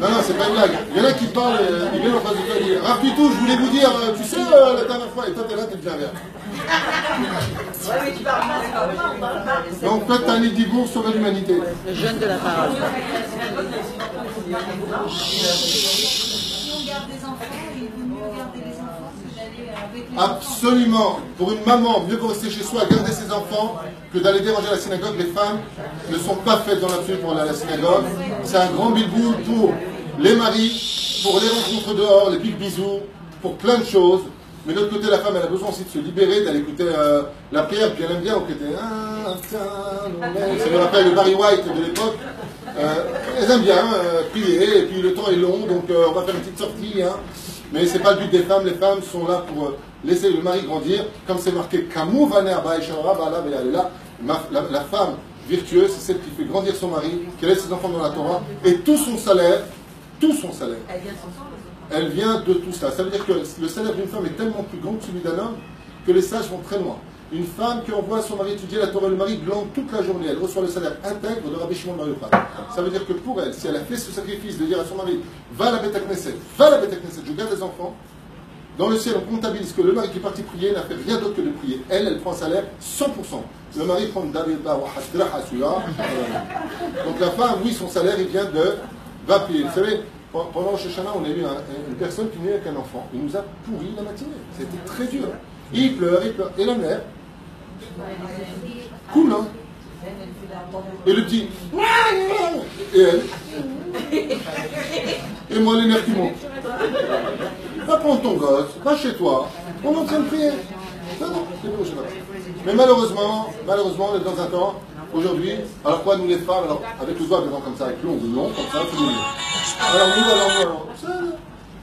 Non, c'est pas une blague. Il y en a qui parlent, ils viennent en face de toi et disent Rav Pitou, je voulais vous dire, tu sais, la dernière fois, et toi t'es là, t'es bien vert. Ouais, mais tu parles pas. Donc, faites un Dibour sur l'humanité. Le jeûne de la parole. Si on garde des enfants, il vaut mieux garder les enfants que d'aller avec les Absolument. Pour une maman, mieux vaut rester chez soi à garder ses enfants que d'aller déranger la synagogue. Les femmes ne sont pas faites dans l'absolu pour aller à la synagogue. C'est un grand bilbou pour les maris, pour les rencontres dehors, les pics bisous, pour plein de choses. Mais de l'autre côté, la femme, elle a besoin aussi de se libérer, d'aller écouter la prière, puis elle aime bien écouter. Ça me rappelle le Barry White de l'époque. Elles aiment bien prier, et puis le temps est long, donc on va faire une petite sortie. Hein. Mais c'est pas le but des femmes. Les femmes sont là pour laisser le mari grandir. Comme c'est marqué, Kamou Vaner Baïshara, la femme virtueuse, c'est celle qui fait grandir son mari, qui laisse ses enfants dans la Torah, et tout son salaire, Elle vient s'entendre. elle vient de tout ça. Ça veut dire que le salaire d'une femme est tellement plus grand que celui d'un homme que les sages vont très loin. Une femme qui envoie son mari étudier la Torah, le mari glande toute la journée, elle reçoit le salaire intègre de Rabbi Shimon Bar Yochai. Ça veut dire que pour elle, si elle a fait ce sacrifice de dire à son mari, va à la Beth Knesset, je garde les enfants, dans le ciel on comptabilise que le mari qui est parti prier n'a fait rien d'autre que de prier. Elle prend un salaire 100%. Le mari prend David. Donc la femme, oui, son salaire, il vient de va prier. Vous savez, pendant Shoshana, on a eu une personne qui venait avec un enfant. Il nous a pourri la matinée. C'était très dur. Il pleure. Et la mère, cool, hein. Et le petit, et elle, et moi les nerfs qui montent. Va prendre ton gosse, va chez toi, on est en train de prier. Non, c'est bon, je sais pas. Mais malheureusement, on est dans un temps, aujourd'hui, alors quoi, nous les femmes, alors, avec le doigt devant comme ça, avec l'ongle long, comme ça, tout le monde. Alors,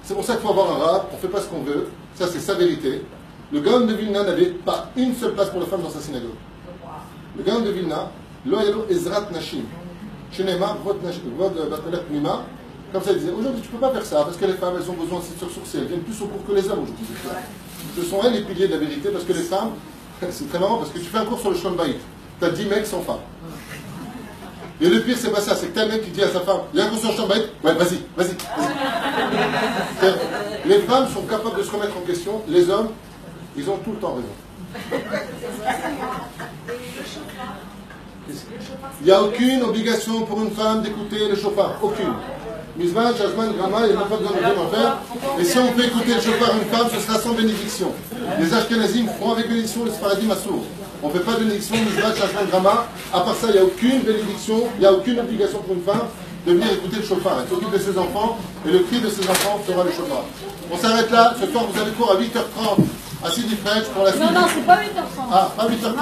c'est pour ça qu'il faut avoir un rab, on ne fait pas ce qu'on veut, ça c'est sa vérité. Le Gaon de Vilna n'avait pas une seule place pour les femmes dans sa synagogue. Le Gaon de Vilna, Lo Yalo Ezrat Nashim, Shenema, Vod Batelech Pnima, comme ça il disait, aujourd'hui tu ne peux pas faire ça, parce que les femmes, elles ont besoin de se ressourcer, elles viennent plus au cours que les hommes aujourd'hui. Ce sont elles les piliers de la vérité, parce que les femmes, c'est très marrant, parce que tu fais un cours sur le Shlom Bayit, tu as 10 mecs sans femmes. Et le pire, c'est pas ça, c'est que t'as un mec qui dit à sa femme, il y a un cours sur le Shlom Bayit, ouais, vas-y. Les femmes sont capables de se remettre en question, les hommes, ils ont tout le temps raison. Il n'y a aucune obligation pour une femme d'écouter le chauffard. Aucune. Mizman, Shazman, Grama, il n'y a pas besoin de rien en faire. Et si on fait écouter le chauffard à une femme, ce sera sans bénédiction. Les Ashkenazim font avec bénédiction, les Sfaradim assourd. On ne fait pas de bénédiction, Mizman, Shazman, Grama. À part ça, il n'y a aucune bénédiction, il n'y a aucune obligation pour une femme de venir écouter le chauffard. Elle s'occupe de ses enfants et le cri de ses enfants sera le chauffard. On s'arrête là. Ce soir, vous avez cours à 8h30. À Sidi French pour la suite. Non, c'est pas 8h30. Ah, pas 8h30. 20h,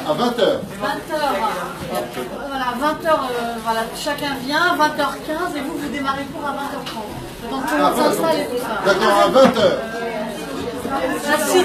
À 20h. 20h. Voilà, 20h, voilà, chacun vient, 20h15, et vous démarrez pour à 20h30. Donc tout le monde s'installe et tout ça. D'accord, à 20h. À Sidi